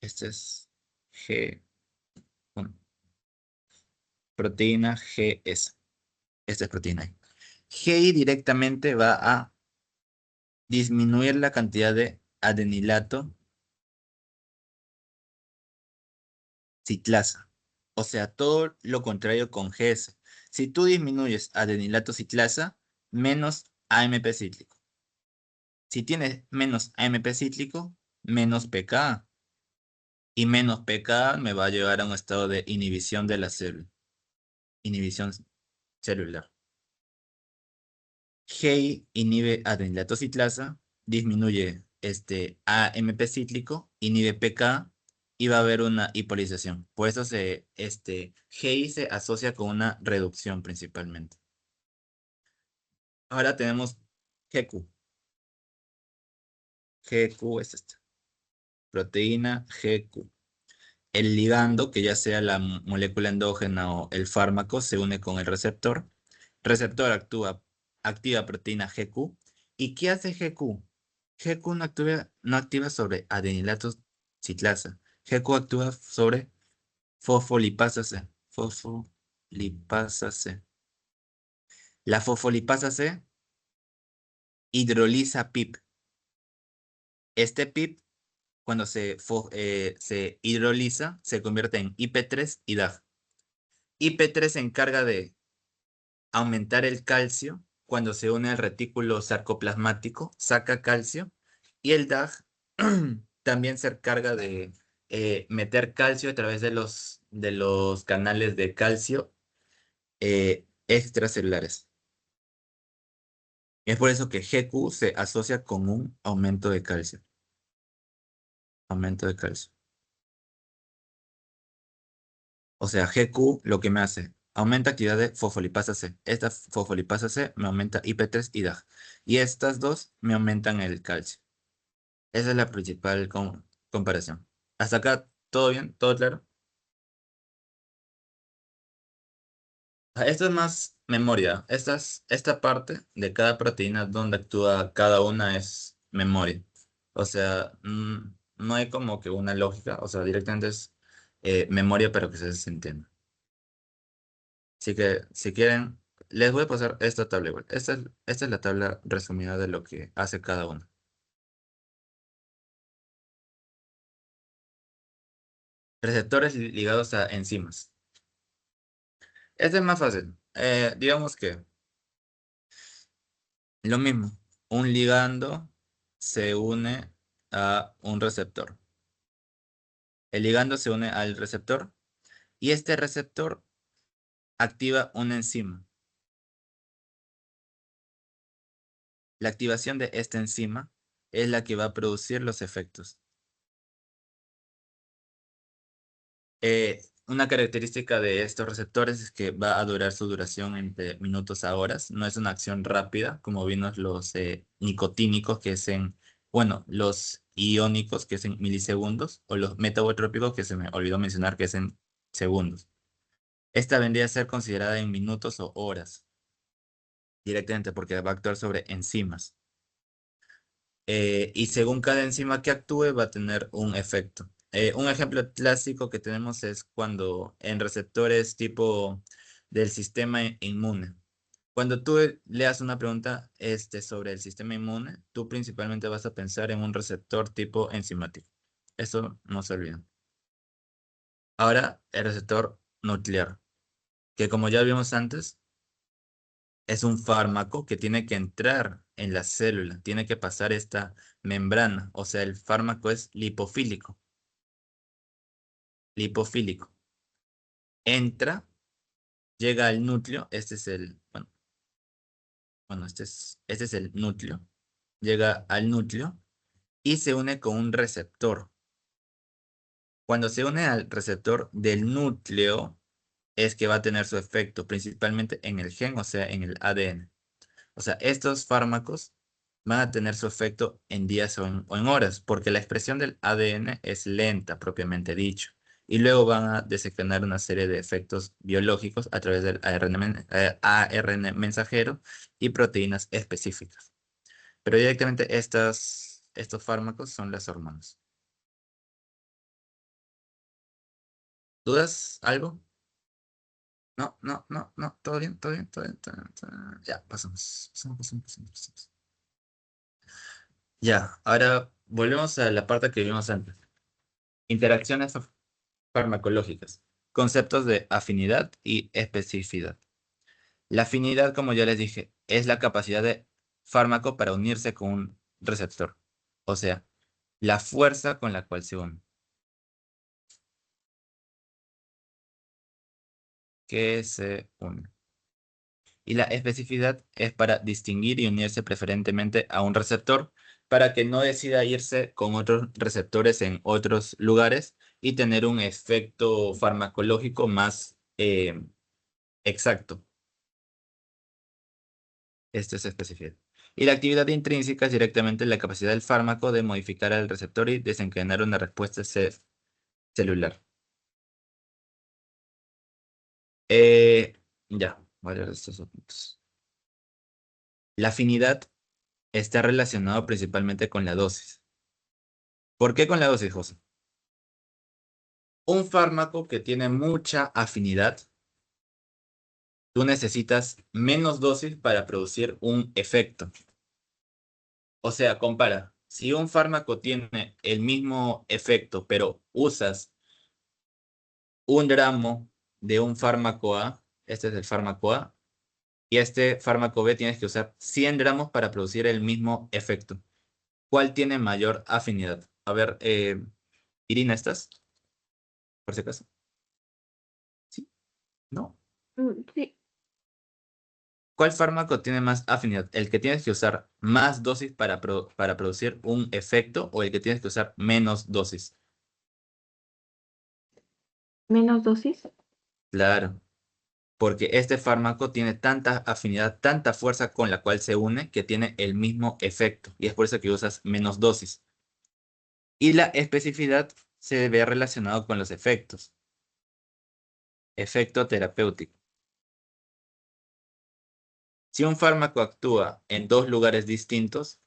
Speaker 1: Este es G, bueno, proteína GS. Esta es proteína I. GI directamente va a disminuir la cantidad de adenilato ciclasa. O sea, todo lo contrario con GS. Si tú disminuyes adenilato ciclasa, menos AMP cíclico. Si tienes menos AMP cíclico, menos pKa. Y menos pKa me va a llevar a un estado de inhibición de la célula. Inhibición celular. GI inhibe adenilato ciclasa, disminuye AMP cíclico, inhibe pKa y va a haber una hipolización. Por eso GI se asocia con una reducción principalmente. Ahora tenemos GQ. GQ es esta. Proteína GQ. El ligando, que ya sea la molécula endógena o el fármaco, se une con el receptor. Receptor activa proteína GQ ¿Y qué hace GQ? GQ no activa sobre adenilato citlasa. GQ actúa sobre fosfolipasa C. Fosfolipasa C. La fosfolipasa C hidroliza PIP. Este PIP, cuando se hidroliza, se convierte en IP3 y DAG. IP3 se encarga de aumentar el calcio cuando se une al retículo sarcoplasmático, saca calcio, y el DAG también se encarga de meter calcio a través de los canales de calcio extracelulares. Es por eso que GQ se asocia con un aumento de calcio. Aumento de calcio. O sea, GQ lo que me hace, aumenta actividad de fosfolipasa C. Esta fosfolipasa C me aumenta IP3 y DAG. Y estas dos me aumentan el calcio. Esa es la principal comparación. Hasta acá, ¿todo bien? ¿Todo claro? Esto es más memoria. Esta parte de cada proteína donde actúa cada una es memoria. O sea, no hay como que una lógica. O sea, directamente es memoria, pero que se entienda. Así que, si quieren, les voy a pasar esta tabla igual. Esta es la tabla resumida de lo que hace cada uno. Receptores ligados a enzimas. Este es más fácil. Digamos que lo mismo. Un ligando se une a un receptor. El ligando se une al receptor y este receptor activa una enzima. La activación de esta enzima es la que va a producir los efectos. Una característica de estos receptores es que va a durar su duración entre minutos a horas. No es una acción rápida, como vimos los nicotínicos, que es bueno, los iónicos, que es en milisegundos, o los metabotrópicos, que se me olvidó mencionar, que es en segundos. Esta vendría a ser considerada en minutos o horas, directamente, porque va a actuar sobre enzimas. Y según cada enzima que actúe va a tener un efecto. Un ejemplo clásico que tenemos es cuando en receptores tipo del sistema inmune. Cuando tú leas una pregunta sobre el sistema inmune, tú principalmente vas a pensar en un receptor tipo enzimático. Eso no se olvida. Ahora, el receptor nuclear, que como ya vimos antes, es un fármaco que tiene que entrar en la célula, tiene que pasar esta membrana, o sea, el fármaco es lipofílico. Lipofílico. Entra, llega al núcleo, este es el núcleo, llega al núcleo y se une con un receptor. Cuando se une al receptor del núcleo, es que va a tener su efecto principalmente en el gen, o sea, en el ADN. O sea, estos fármacos van a tener su efecto en días o en horas, porque la expresión del ADN es lenta, propiamente dicho. Y luego van a desencadenar una serie de efectos biológicos a través del ARN mensajero y proteínas específicas. Pero directamente estos fármacos son las hormonas. ¿Dudas? ¿Algo? No, no, no, no. ¿Todo bien? ¿Todo bien? ¿Todo bien? ¿Todo bien? Ya, pasamos. Ya, ahora volvemos a la parte que vimos antes. Interacciones farmacológicas. Conceptos de afinidad y especificidad. La afinidad, como ya les dije, es la capacidad de fármaco para unirse con un receptor. O sea, la fuerza con la cual se une. Que se une. Y la especificidad es para distinguir y unirse preferentemente a un receptor para que no decida irse con otros receptores en otros lugares y tener un efecto farmacológico más exacto. Esto es especificidad. Y la actividad intrínseca es directamente la capacidad del fármaco de modificar al receptor y desencadenar una respuesta celular. Ya, varios de estos puntos. La afinidad está relacionado principalmente con la dosis. ¿Por qué con la dosis, José? Un fármaco que tiene mucha afinidad, tú necesitas menos dosis para producir un efecto. O sea, compara, si un fármaco tiene el mismo efecto, pero usas 1 gramo de un fármaco A, este es el fármaco A, y este fármaco B tienes que usar 100 gramos para producir el mismo efecto. ¿Cuál tiene mayor afinidad? A ver, Irina, ¿estás? Por si acaso. ¿Sí? ¿No?
Speaker 2: Sí.
Speaker 1: ¿Cuál fármaco tiene más afinidad? ¿El que tienes que usar más dosis para producir un efecto o el que tienes que usar menos dosis?
Speaker 2: ¿Menos dosis?
Speaker 1: Claro, porque este fármaco tiene tanta afinidad, tanta fuerza con la cual se une que tiene el mismo efecto y es por eso que usas menos dosis. Y la especificidad se ve relacionado con los efectos. Efecto terapéutico. Si un fármaco actúa en 2 lugares distintos,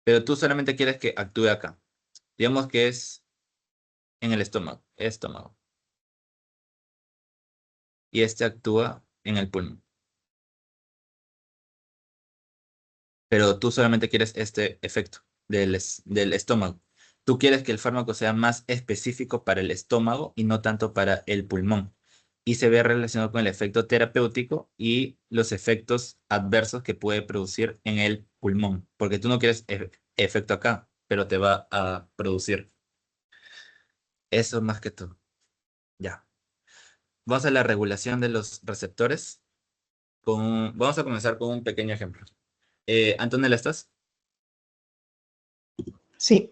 Speaker 1: pero tú solamente quieres que actúe acá, digamos que es en el estómago, y este actúa en el pulmón, pero tú solamente quieres este efecto del estómago. Tú quieres que el fármaco sea más específico para el estómago y no tanto para el pulmón. Y se ve relacionado con el efecto terapéutico y los efectos adversos que puede producir en el pulmón, porque tú no quieres efecto acá, pero te va a producir. Eso más que todo. Ya. Vamos a la regulación de los receptores. Vamos a comenzar con un pequeño ejemplo. Antonella, ¿estás?
Speaker 2: Sí.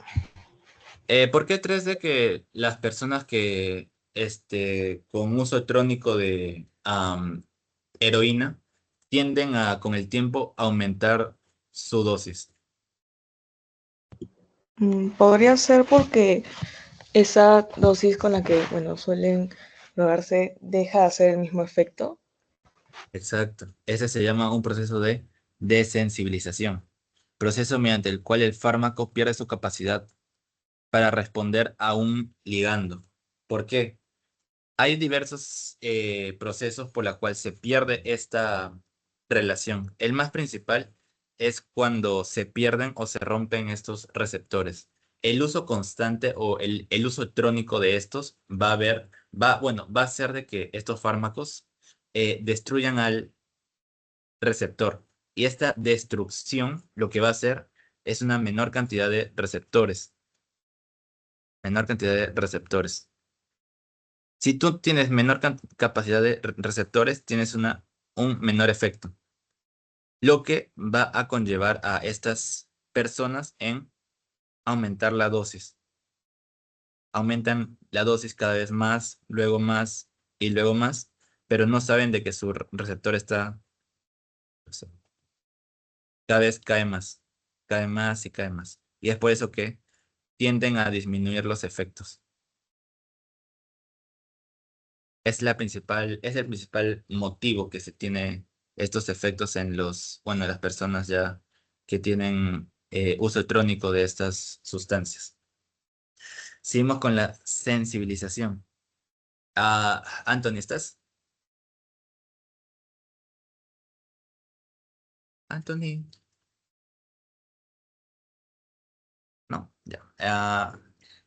Speaker 1: ¿Por qué crees de que las personas que con uso crónico de heroína tienden a, con el tiempo, aumentar su dosis?
Speaker 2: Podría ser porque esa dosis con la que, bueno, suelen drogarse deja de hacer el mismo efecto.
Speaker 1: Exacto. Ese se llama un proceso de desensibilización, proceso mediante el cual el fármaco pierde su capacidad para responder a un ligando. ¿Por qué? Hay diversos procesos por los cuales se pierde esta relación. El más principal es cuando se pierden o se rompen estos receptores. El uso constante o el uso crónico de estos va a hacer de que estos fármacos destruyan al receptor. Y esta destrucción lo que va a hacer es una menor cantidad de receptores. Menor cantidad de receptores. Si tú tienes menor capacidad de receptores, tienes un menor efecto, lo que va a conllevar a estas personas en aumentar la dosis. Aumentan la dosis cada vez más y luego más, pero no saben de que su receptor está, o sea, cada vez cae más y cae más. Y es por eso que tienden a disminuir los efectos. Es el principal motivo que se tiene estos efectos en las personas ya que tienen uso crónico de estas sustancias. Seguimos con la sensibilización. Anthony, ¿estás? Anthony, no, ya.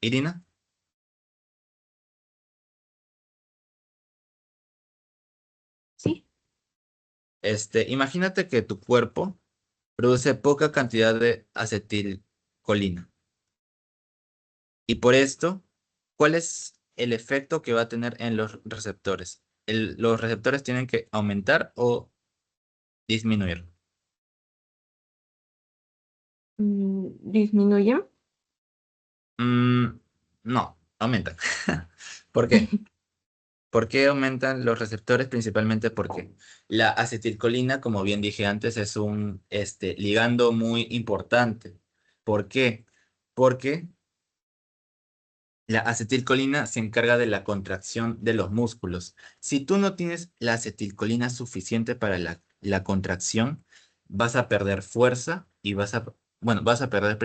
Speaker 1: Irina,
Speaker 2: Sí.
Speaker 1: imagínate que tu cuerpo produce poca cantidad de acetilcolina. Y por esto, ¿cuál es el efecto que va a tener en los receptores? ¿Los receptores tienen que aumentar o disminuir?
Speaker 2: ¿Disminuye?
Speaker 1: Mm, no, aumentan. ¿Por qué? ¿Por qué aumentan los receptores? Principalmente porque la acetilcolina, como bien dije antes, es un ligando muy importante. ¿Por qué? Porque la acetilcolina se encarga de la contracción de los músculos. Si tú no tienes la acetilcolina suficiente para la contracción, vas a perder fuerza y vas a perder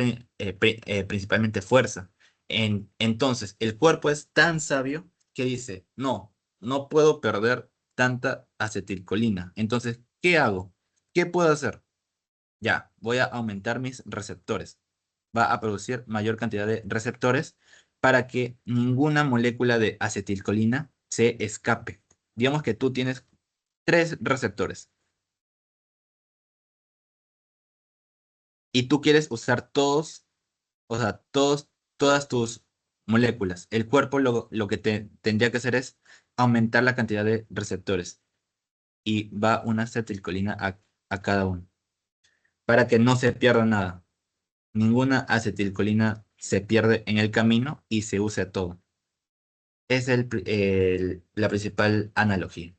Speaker 1: principalmente fuerza. Entonces, el cuerpo es tan sabio que dice, no, no puedo perder tanta acetilcolina. Entonces, ¿qué hago? ¿Qué puedo hacer? Ya, voy a aumentar mis receptores. Va a producir mayor cantidad de receptores para que ninguna molécula de acetilcolina se escape. Digamos que tú tienes 3 receptores y tú quieres usar todos, o sea, todas tus moléculas. El cuerpo lo que tendría que hacer es aumentar la cantidad de receptores y va una acetilcolina a cada uno para que no se pierda nada. Ninguna acetilcolina se pierde en el camino y se use todo. Es la principal analogía.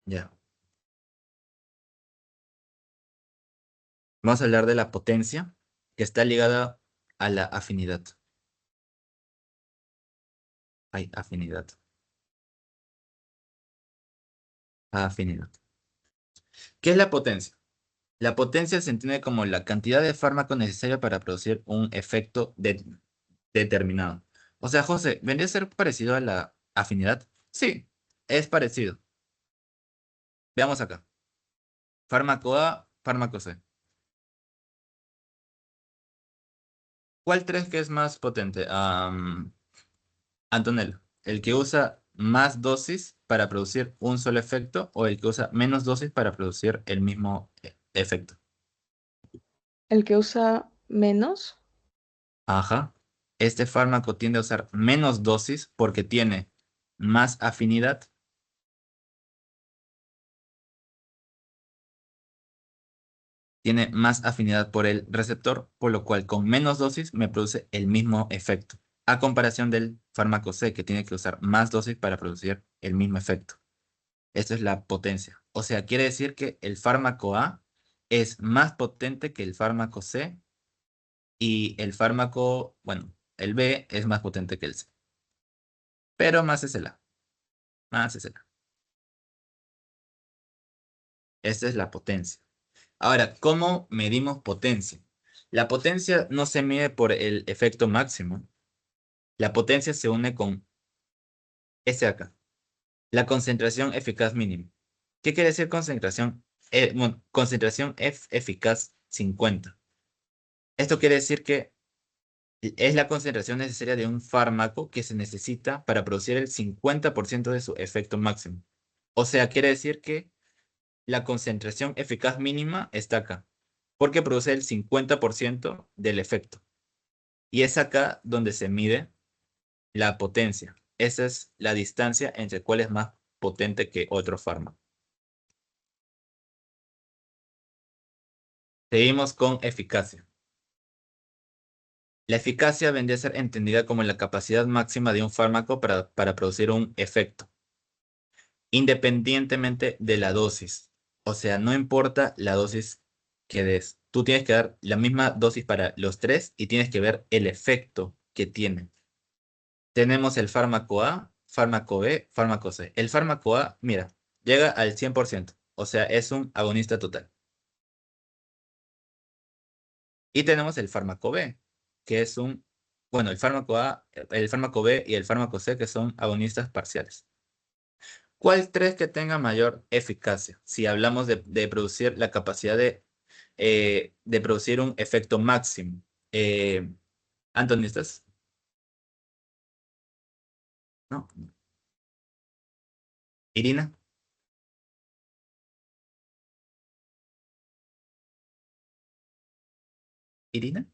Speaker 1: Ya. Vamos a hablar de la potencia, que está ligada a la afinidad. Hay afinidad. Afinidad. ¿Qué es la potencia? La potencia se entiende como la cantidad de fármaco necesaria para producir un efecto determinado. O sea, José, ¿vendría a ser parecido a la afinidad? Sí, es parecido. Veamos acá. Fármaco A, fármaco C. ¿Cuál crees que es más potente? Antonella, ¿el que usa más dosis para producir un solo efecto o el que usa menos dosis para producir el mismo efecto?
Speaker 2: El que usa menos.
Speaker 1: Ajá. Este fármaco tiende a usar menos dosis porque tiene más afinidad. Tiene más afinidad por el receptor, por lo cual con menos dosis me produce el mismo efecto, a comparación del fármaco C, que tiene que usar más dosis para producir el mismo efecto. Esto es la potencia. O sea, quiere decir que el fármaco A es más potente que el fármaco C y el fármaco, bueno, el B es más potente que el C. Pero más es el A. Más es el A. Esta es la potencia. Ahora, ¿cómo medimos potencia? La potencia no se mide por el efecto máximo. La potencia se une con este acá. La concentración eficaz mínima. ¿Qué quiere decir concentración? Bueno, concentración eficaz 50. Esto quiere decir que es la concentración necesaria de un fármaco que se necesita para producir el 50% de su efecto máximo. O sea, quiere decir que la concentración eficaz mínima está acá, porque produce el 50% del efecto. Y es acá donde se mide la potencia. Esa es la distancia entre cuál es más potente que otro fármaco. Seguimos con eficacia. La eficacia vendría a ser entendida como la capacidad máxima de un fármaco para producir un efecto, independientemente de la dosis. O sea, no importa la dosis que des. Tú tienes que dar la misma dosis para los tres y tienes que ver el efecto que tienen. Tenemos el fármaco A, fármaco B, fármaco C. El fármaco A, mira, llega al 100%. O sea, es un agonista total. Y tenemos el fármaco B, que es bueno, el fármaco A, el fármaco B y el fármaco C, que son agonistas parciales. ¿Cuál crees que tenga mayor eficacia? Si hablamos de producir la capacidad de producir un efecto máximo. Eh, Anthony, ¿estás? ¿No? ¿Irina? ¿Irina?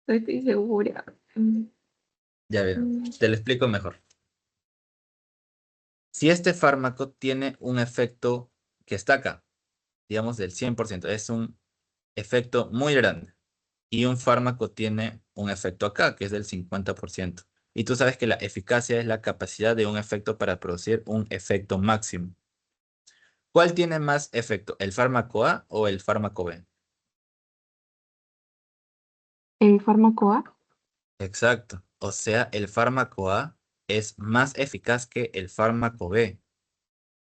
Speaker 2: No estoy segura.
Speaker 1: Ya veo, te lo explico mejor. Si este fármaco tiene un efecto que está acá, digamos del 100%, es un efecto muy grande. Y un fármaco tiene un efecto acá, que es del 50%. Y tú sabes que la eficacia es la capacidad de un efecto para producir un efecto máximo. ¿Cuál tiene más efecto, el fármaco A o el fármaco B?
Speaker 2: ¿El fármaco A?
Speaker 1: Exacto. O sea, el fármaco A es más eficaz que el fármaco B.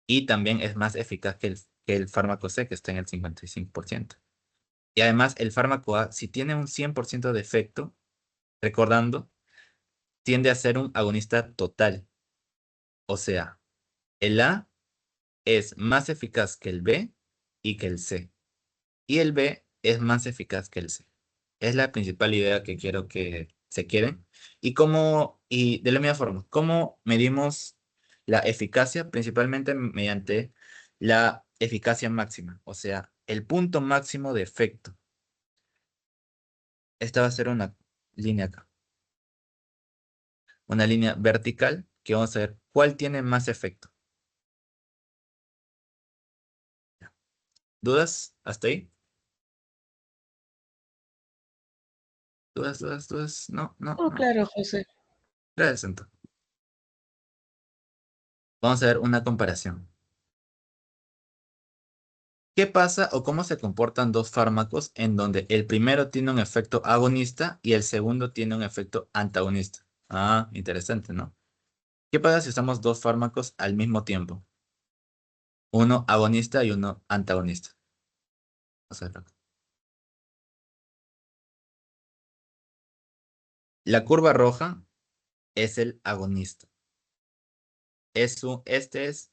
Speaker 1: y también es más eficaz que el fármaco C, que está en el 55%. Y además, el fármaco A, si tiene un 100% de efecto, recordando, tiende a ser un agonista total. O sea, el A es más eficaz que el B y que el C. Y el B es más eficaz que el C. Es la principal idea que quiero que se queden. Y de la misma forma, ¿cómo medimos la eficacia? Principalmente mediante la eficacia máxima, o sea, el punto máximo de efecto. Esta va a ser una línea acá, una línea vertical que vamos a ver cuál tiene más efecto. ¿Dudas hasta ahí? ¿Dudas, dudas, dudas? No, no,
Speaker 2: Oh,
Speaker 1: no.
Speaker 2: claro, José.
Speaker 1: Gracias, Santo. Vamos a ver una comparación. ¿Qué pasa o cómo se comportan dos fármacos en donde el primero tiene un efecto agonista y el segundo tiene un efecto antagonista? Ah, interesante, ¿no? ¿Qué pasa si usamos dos fármacos al mismo tiempo? Uno agonista y uno antagonista. Vamos a verlo acá. La curva roja es el agonista. Este es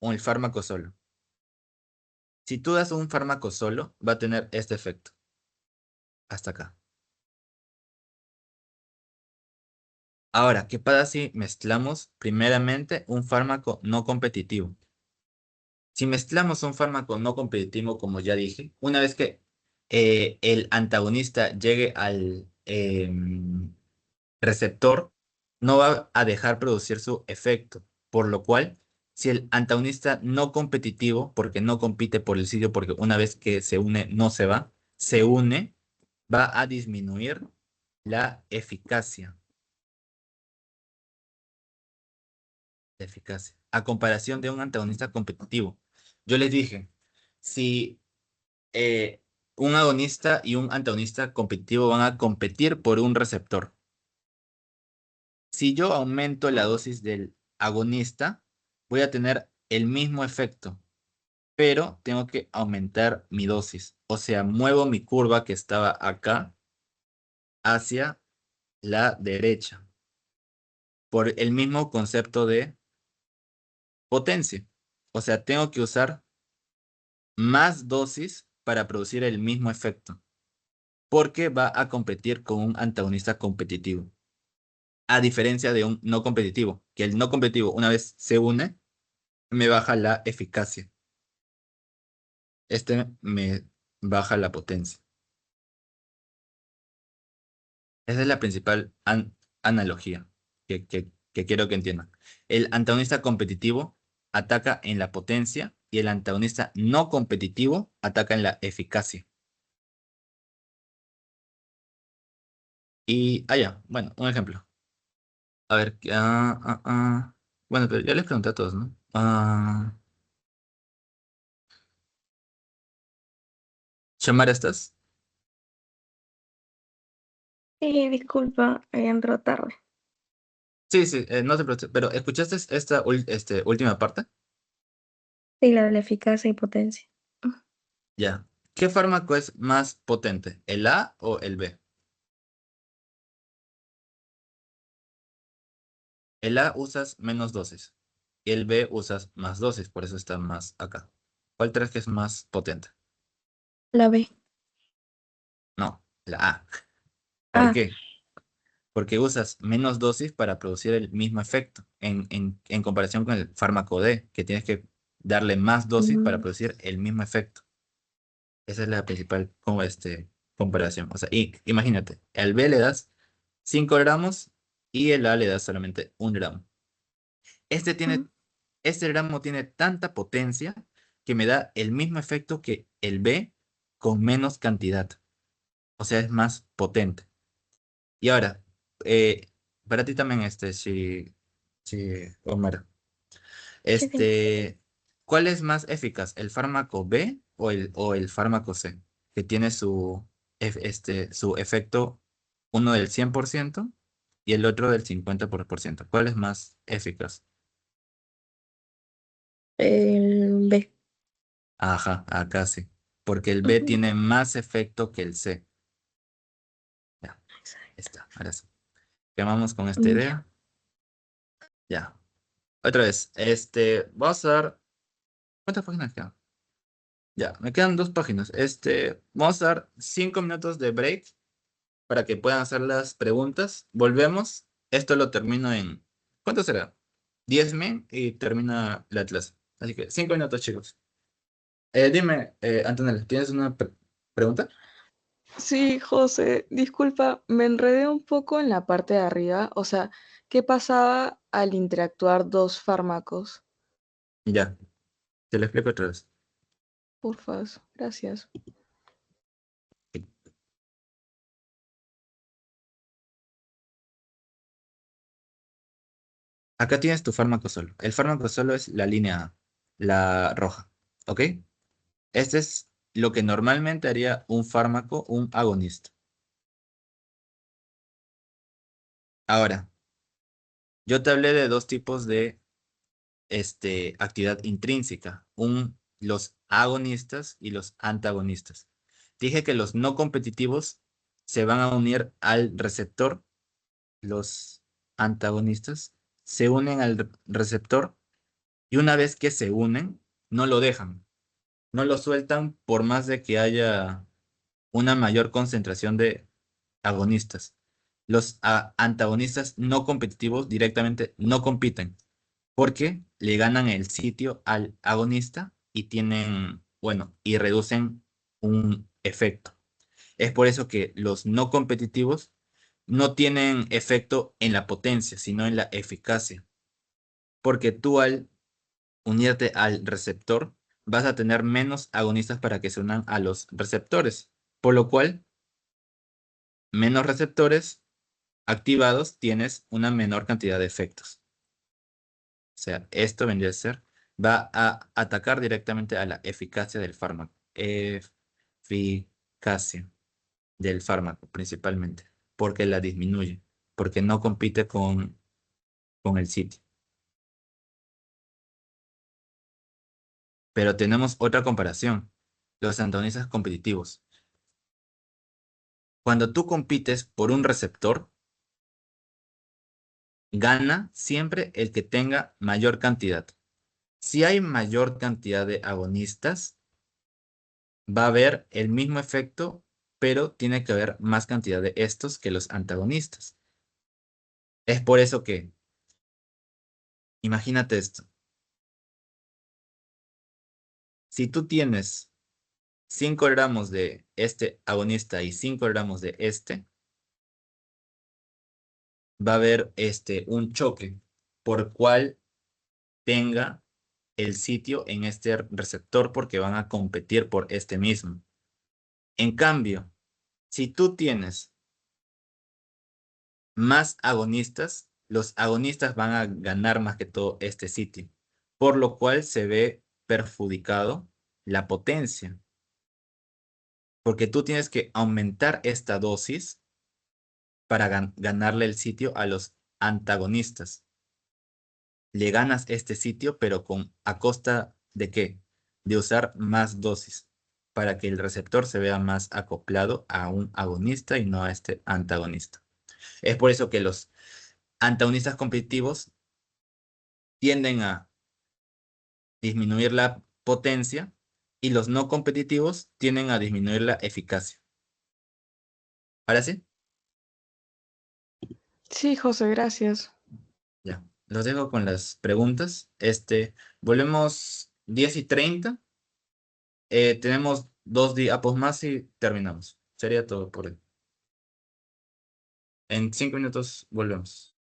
Speaker 1: un fármaco solo. Si tú das un fármaco solo, va a tener este efecto. Hasta acá. Ahora, ¿qué pasa si mezclamos primeramente un fármaco no competitivo? Si mezclamos un fármaco no competitivo, como ya dije, una vez que el antagonista llegue al receptor, no va a dejar producir su efecto. Por lo cual, si el antagonista no competitivo, porque no compite por el sitio, porque una vez que se une no se va, se une, va a disminuir la eficacia. La eficacia. A comparación de un antagonista competitivo. Yo les dije, si eh, un agonista y un antagonista competitivo van a competir por un receptor. Si yo aumento la dosis del agonista, voy a tener el mismo efecto, pero tengo que aumentar mi dosis. O sea, muevo mi curva que estaba acá hacia la derecha por el mismo concepto de potencia. O sea, tengo que usar más dosis para producir el mismo efecto, porque va a competir con un antagonista competitivo. A diferencia de un no competitivo, que el no competitivo una vez se une, me baja la eficacia. Este me baja la potencia. Esa es la principal analogía que quiero que entiendan. El antagonista competitivo ataca en la potencia y el antagonista no competitivo ataca en la eficacia. Y, ya, bueno, un ejemplo. A ver, bueno, pero ya les pregunté a todos, ¿no? ¿Xiomara estás?
Speaker 4: Sí, disculpa, entró tarde.
Speaker 1: Sí, sí, no te preocupes, pero ¿escuchaste esta última parte?
Speaker 4: Sí, la de la eficacia y potencia.
Speaker 1: Ya. ¿Qué fármaco es más potente, el A o el B? El A usas menos dosis y el B usas más dosis, por eso está más acá. ¿Cuál crees que es más potente?
Speaker 4: La B.
Speaker 1: No, la A. ¿Por
Speaker 4: Ah,
Speaker 1: qué? Porque usas menos dosis para producir el mismo efecto en comparación con el fármaco D, que tienes que darle más dosis para
Speaker 4: mm,
Speaker 1: producir el mismo efecto. Esa es la principal comparación. O sea, imagínate, al B le das 5 gramos y el A le das solamente 1 gramo. Este
Speaker 4: mm,
Speaker 1: tiene, este gramo tiene tanta potencia que me da el mismo efecto que el B con menos cantidad. O sea, es más potente. Y ahora, eh, para ti también, sí, Omar,
Speaker 4: sí, sí.
Speaker 1: ¿cuál es más eficaz, el fármaco B o el fármaco C? Que tiene su efecto, uno del 100% y el otro del 50%. ¿Cuál es más eficaz?
Speaker 4: El B.
Speaker 1: Ajá, acá sí. Porque el B
Speaker 4: Ujú.
Speaker 1: tiene más efecto que el C. Ya,
Speaker 4: Exacto.
Speaker 1: está, ahora sí. Quemamos con esta
Speaker 4: Ya.
Speaker 1: idea. Ya. Otra vez, vamos a dar. ¿Cuántas páginas quedan? Ya, me quedan 2 páginas. Vamos a dar 5 minutos de break para que puedan hacer las preguntas. Volvemos. Esto lo termino en. ¿Cuánto será? 10 min y termina la clase. Así que 5 minutos, chicos. Dime, Antonella, ¿tienes una pregunta?
Speaker 2: Sí, José, disculpa, me enredé un poco en la parte de arriba. O sea, ¿qué pasaba al interactuar dos fármacos?
Speaker 1: Ya, te lo explico otra vez.
Speaker 2: Porfa, gracias.
Speaker 1: Acá tienes tu fármaco solo. El fármaco solo es la línea A, la roja. ¿Ok? Este es lo que normalmente haría un fármaco, un agonista. Ahora, yo te hablé de dos tipos de actividad intrínseca, los agonistas y los antagonistas. Dije que los no competitivos se van a unir al receptor, los antagonistas se unen al receptor y una vez que se unen, no lo dejan, no lo sueltan por más de que haya una mayor concentración de agonistas. Los antagonistas no competitivos directamente no compiten porque le ganan el sitio al agonista y bueno, y reducen un efecto. Es por eso que los no competitivos no tienen efecto en la potencia, sino en la eficacia. Porque tú al unirte al receptor vas a tener menos agonistas para que se unan a los receptores. Por lo cual, menos receptores activados tienes una menor cantidad de efectos. O sea, esto vendría a ser, va a atacar directamente a la eficacia del fármaco. Eficacia del fármaco, principalmente, porque la disminuye, porque no compite con el sitio. Pero tenemos otra comparación, los antagonistas competitivos. Cuando tú compites por un receptor, gana siempre el que tenga mayor cantidad. Si hay mayor cantidad de agonistas, va a haber el mismo efecto, pero tiene que haber más cantidad de estos que los antagonistas. Es por eso que, imagínate esto, si tú tienes 5 gramos de este agonista y 5 gramos de va a haber un choque por cual tenga el sitio en este receptor porque van a competir por este mismo. En cambio, si tú tienes más agonistas, los agonistas van a ganar más que todo este sitio, por lo cual se ve perjudicado la potencia, porque tú tienes que aumentar esta dosis para ganarle el sitio a los antagonistas. Le ganas este sitio, pero a costa de qué? De usar más dosis para que el receptor se vea más acoplado a un agonista y no a este antagonista. Es por eso que los antagonistas competitivos tienden a disminuir la potencia y los no competitivos tienden a disminuir la eficacia. ¿Ahora sí?
Speaker 2: Sí, José, gracias.
Speaker 1: Ya. Los dejo con las preguntas. Volvemos 10:30. Tenemos 2 diapos más y terminamos. Sería todo por hoy. En 5 minutos volvemos.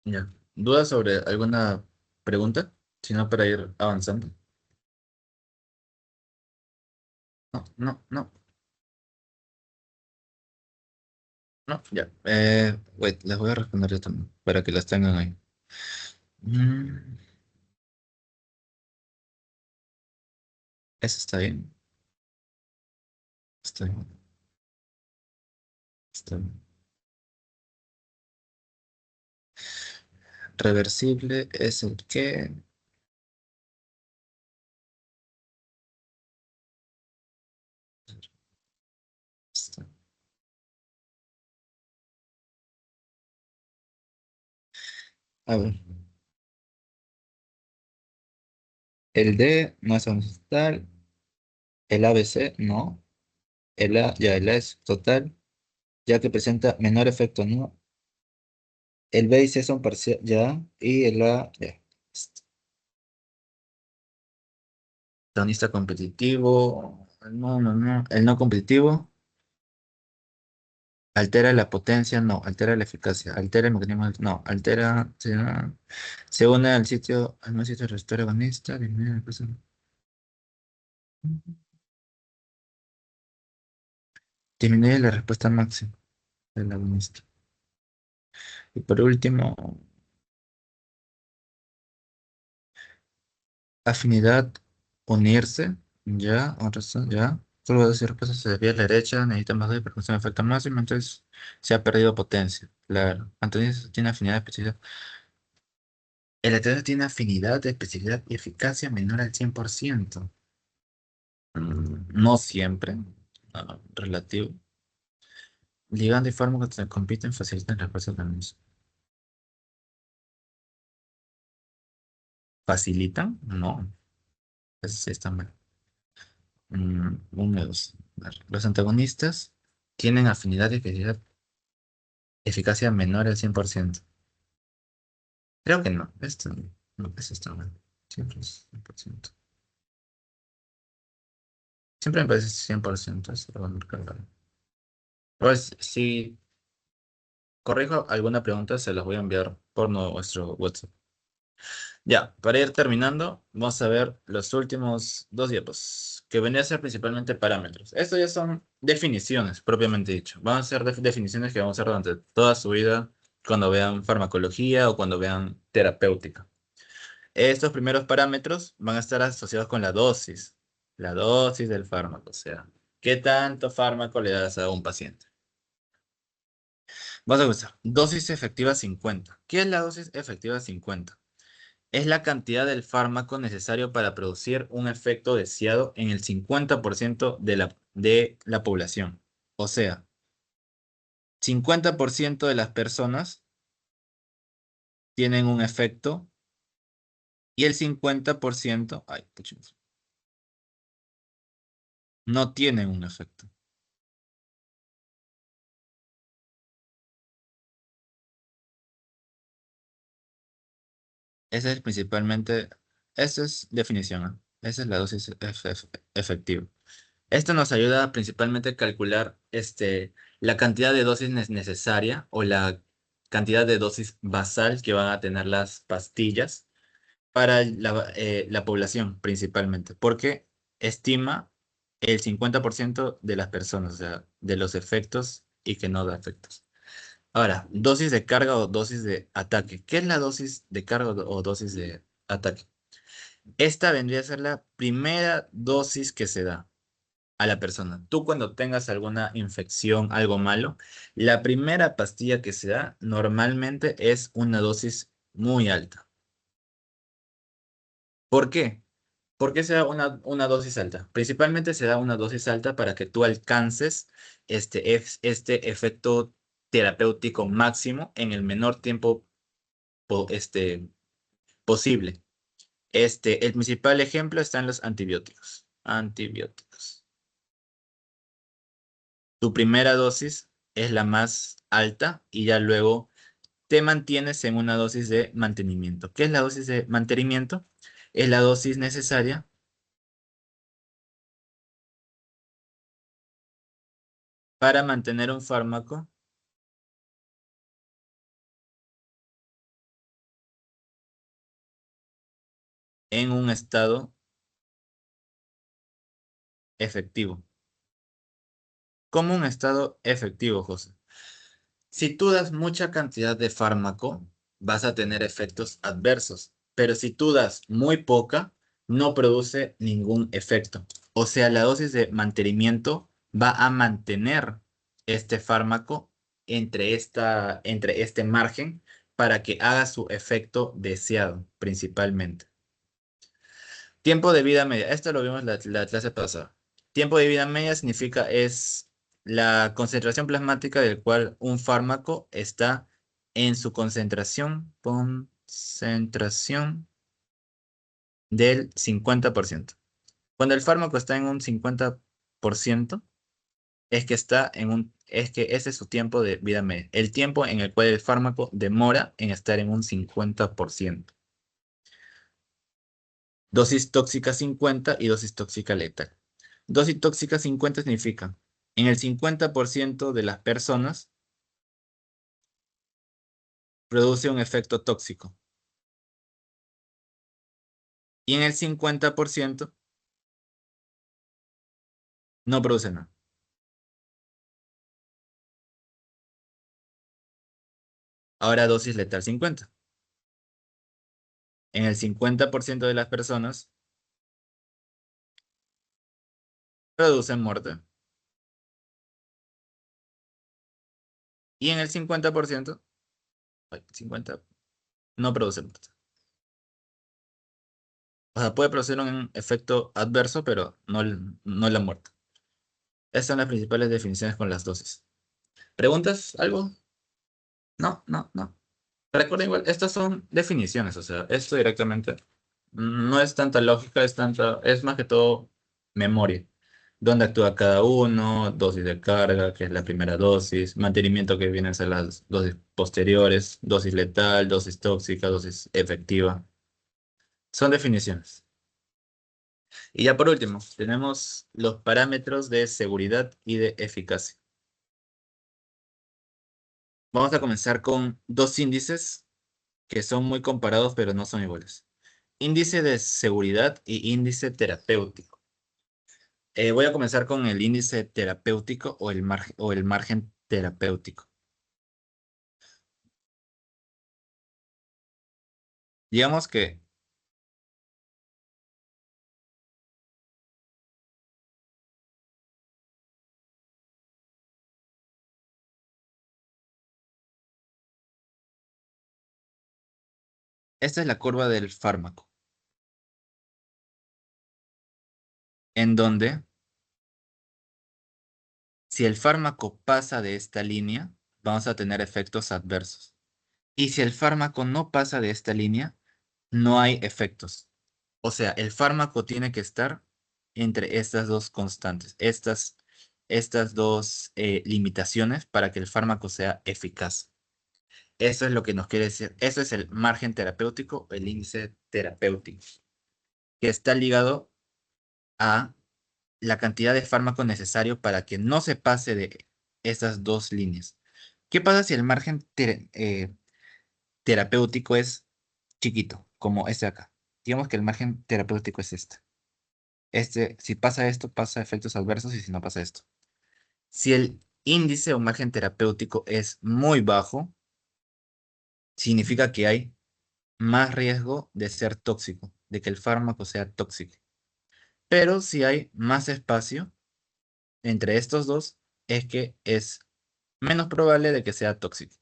Speaker 1: Ya. ¿Dudas sobre alguna pregunta? Si no, para ir avanzando. No, no, no, no, ya. Wait, les voy a responder yo también, para que las tengan ahí. Mm, Eso está bien. Está bien. Está bien. Reversible es el que. Está- A ver. El D no es horizontal. El ABC no. El A es total, ya que presenta menor efecto no. El B y C son parcial, ya. Y el A, ya. Tonista competitivo. No, no, no. El no competitivo altera la potencia, no. Altera la eficacia. Altera el mecanismo, no. Altera, se une al sitio, al nuevo sitio receptor agonista. Disminuye la cosa. Disminuye la respuesta máxima del agonista. Y por último, afinidad, unirse, ya, otra ya. Solo decir respuesta se desvía a la derecha, necesita más de percusión de efecto máximo, entonces se ha perdido potencia. Claro. Entonces tiene afinidad, especificidad. El electrodo tiene afinidad, especificidad y eficacia menor al 100%. No siempre, relativo. Ligando y fármacos que compiten facilitan la respuesta del mismo. ¿Facilitan? No, eso sí está mal. Uno, dos. A ver, los antagonistas tienen afinidad y especificidad, eficacia menor al 100%. Creo que no, esto no, eso está mal. Siempre es 100%. Siempre me parece 100%, eso lo voy a marcar. Pues si corrijo alguna pregunta, se las voy a enviar por nuestro WhatsApp. Ya, para ir terminando, vamos a ver los últimos dos diapos, que vendrían a ser principalmente parámetros. Estos ya son definiciones, propiamente dicho. Van a ser definiciones que vamos a usar durante toda su vida cuando vean farmacología o cuando vean terapéutica. Estos primeros parámetros van a estar asociados con la dosis del fármaco, o sea, qué tanto fármaco le das a un paciente. Vamos a usar dosis efectiva 50. ¿Qué es la dosis efectiva 50? Es la cantidad del fármaco necesario para producir un efecto deseado en el 50% de la población. O sea, 50% de las personas tienen un efecto y el 50%, ay, pucha, no tienen un efecto. Ese es principalmente, esa es definición, ¿no? Esa es la dosis efectiva. Esto nos ayuda principalmente a calcular la cantidad de dosis necesaria o la cantidad de dosis basal que van a tener las pastillas para la población principalmente, porque estima el 50% de las personas, o sea, de los efectos y que no da efectos. Ahora, dosis de carga o dosis de ataque. ¿Qué es la dosis de carga o dosis de ataque? Esta vendría a ser la primera dosis que se da a la persona. Tú cuando tengas alguna infección, algo malo, la primera pastilla que se da normalmente es una dosis muy alta. ¿Por qué? ¿Por qué se da una dosis alta? Principalmente se da una dosis alta para que tú alcances este efecto terapéutico máximo en el menor tiempo posible. El principal ejemplo está en los antibióticos. Antibióticos. Tu primera dosis es la más alta y ya luego te mantienes en una dosis de mantenimiento. ¿Qué es la dosis de mantenimiento? Es la dosis necesaria para mantener un fármaco en un estado efectivo. ¿Cómo un estado efectivo, José? Si tú das mucha cantidad de fármaco, vas a tener efectos adversos, pero si tú das muy poca, no produce ningún efecto. O sea, la dosis de mantenimiento va a mantener este fármaco entre este margen para que haga su efecto deseado, principalmente. Tiempo de vida media. Esto lo vimos la clase pasada. Tiempo de vida media es la concentración plasmática del cual un fármaco está en su concentración del 50%. Cuando el fármaco está en un 50%, es que ese es su tiempo de vida media. El tiempo en el cual el fármaco demora en estar en un 50%. Dosis tóxica 50 y dosis tóxica letal. Dosis tóxica 50 significa, en el 50% de las personas produce un efecto tóxico. Y en el 50% no produce nada. Ahora dosis letal 50. En el 50% de las personas producen muerte. Y en el 50%, 50, no produce muerte. O sea, puede producir un efecto adverso, pero no la muerte. Estas son las principales definiciones con las dosis. ¿Preguntas? ¿Algo? No. Recuerda igual, estas son definiciones, o sea, esto directamente no es tanta lógica, es más que todo memoria. Dónde actúa cada uno, dosis de carga, que es la primera dosis, mantenimiento que vienen a ser las dosis posteriores, dosis letal, dosis tóxica, dosis efectiva. Son definiciones. Y ya por último, tenemos los parámetros de seguridad y de eficacia. Vamos a comenzar con dos índices que son muy comparados, pero no son iguales. Índice de seguridad y índice terapéutico. Voy a comenzar con el índice terapéutico o el margen terapéutico. Digamos que esta es la curva del fármaco, en donde si el fármaco pasa de esta línea, vamos a tener efectos adversos. Y si el fármaco no pasa de esta línea, no hay efectos. O sea, el fármaco tiene que estar entre estas dos constantes, estas dos limitaciones para que el fármaco sea eficaz. Eso es lo que nos quiere decir. Eso es el margen terapéutico, el índice terapéutico, que está ligado a la cantidad de fármaco necesario para que no se pase de esas dos líneas. ¿Qué pasa si el margen terapéutico es chiquito, como este de acá? Digamos que el margen terapéutico es este. Si pasa esto, pasa efectos adversos y si no pasa esto. Si el índice o margen terapéutico es muy bajo, significa que hay más riesgo de ser tóxico, de que el fármaco sea tóxico. Pero si hay más espacio entre estos dos, es que es menos probable de que sea tóxico.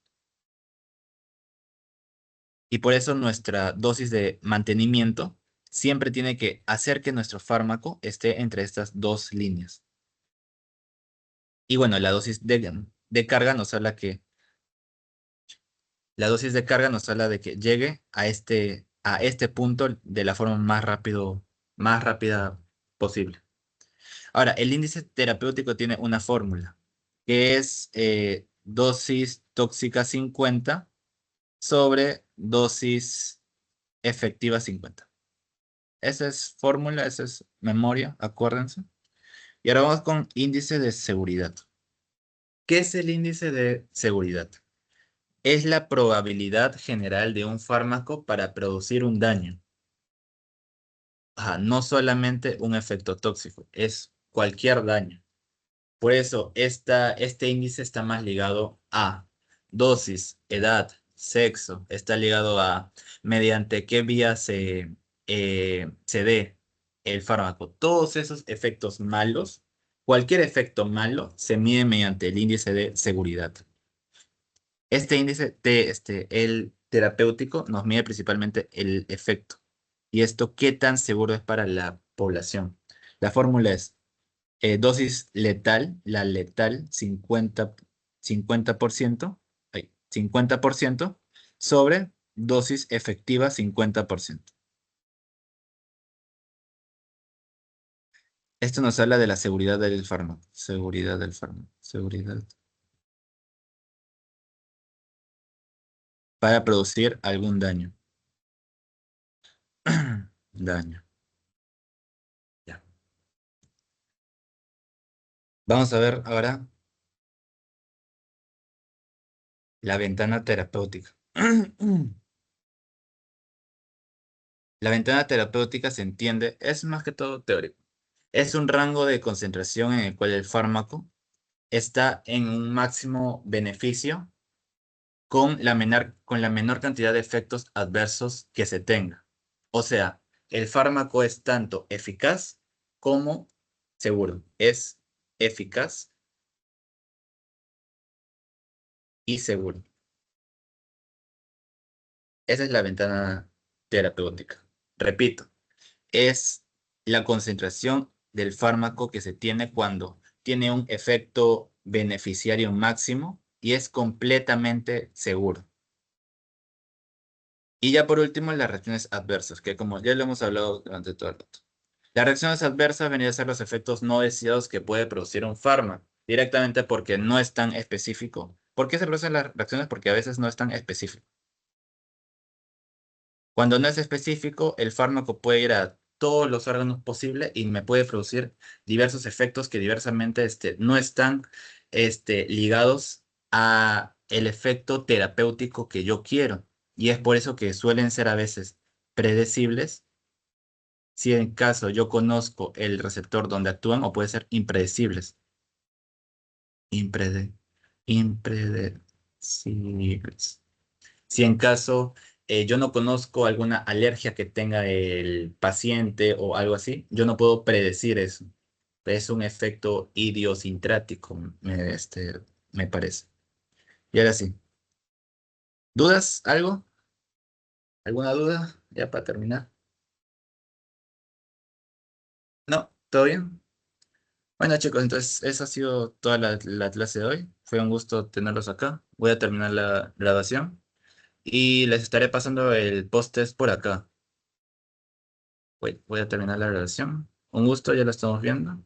Speaker 1: Y por eso nuestra dosis de mantenimiento siempre tiene que hacer que nuestro fármaco esté entre estas dos líneas. Y bueno, la dosis de carga nos habla que la dosis de carga nos habla de que llegue a este punto de la forma más rápida posible. Ahora, el índice terapéutico tiene una fórmula, que es dosis tóxica 50 sobre dosis efectiva 50. Esa es fórmula, esa es memoria, acuérdense. Y ahora vamos con índice de seguridad. ¿Qué es el índice de seguridad? Es la probabilidad general de un fármaco para producir un daño. no solamente un efecto tóxico, es cualquier daño. Por eso, este índice está más ligado a dosis, edad, sexo, está ligado a mediante qué vía se dé el fármaco. Todos esos efectos malos, cualquier efecto malo, se mide mediante el índice de seguridad. Este índice, el terapéutico, nos mide principalmente el efecto. Y esto, qué tan seguro es para la población. La fórmula es dosis letal, la letal 50%, 50% sobre dosis efectiva 50%. Esto nos habla de la seguridad del fármaco. Seguridad del fármaco. Seguridad. Para producir algún daño. Daño. Ya. Vamos a ver ahora la ventana terapéutica. La ventana terapéutica se entiende, es más que todo teórico. Es un rango de concentración en el cual el fármaco está en un máximo beneficio con la menor cantidad de efectos adversos que se tenga. O sea, el fármaco es tanto eficaz como seguro. Es eficaz y seguro. Esa es la ventana terapéutica. Repito, es la concentración del fármaco que se tiene cuando tiene un efecto beneficiario máximo y es completamente seguro. Y ya por último, las reacciones adversas, que como ya lo hemos hablado durante todo el rato. Las reacciones adversas venían a ser los efectos no deseados que puede producir un fármaco, directamente porque no es tan específico. ¿Por qué se producen las reacciones? Porque a veces no es tan específico. Cuando no es específico, el fármaco puede ir a todos los órganos posibles y me puede producir diversos efectos que diversamente no están ligados a el efecto terapéutico que yo quiero. Y es por eso que suelen ser a veces predecibles si en caso yo conozco el receptor donde actúan, o puede ser impredecibles. Imprede- Impredecibles. Si en caso yo no conozco alguna alergia que tenga el paciente o algo así, yo no puedo predecir eso. Es un efecto idiosincrático, me parece. Y ahora sí. ¿Dudas? ¿Algo? ¿Alguna duda? Ya para terminar. No, ¿todo bien? Bueno, chicos, entonces esa ha sido toda la clase de hoy. Fue un gusto tenerlos acá. Voy a terminar la grabación y les estaré pasando el post-test por acá. Voy a terminar la grabación. Un gusto, ya lo estamos viendo.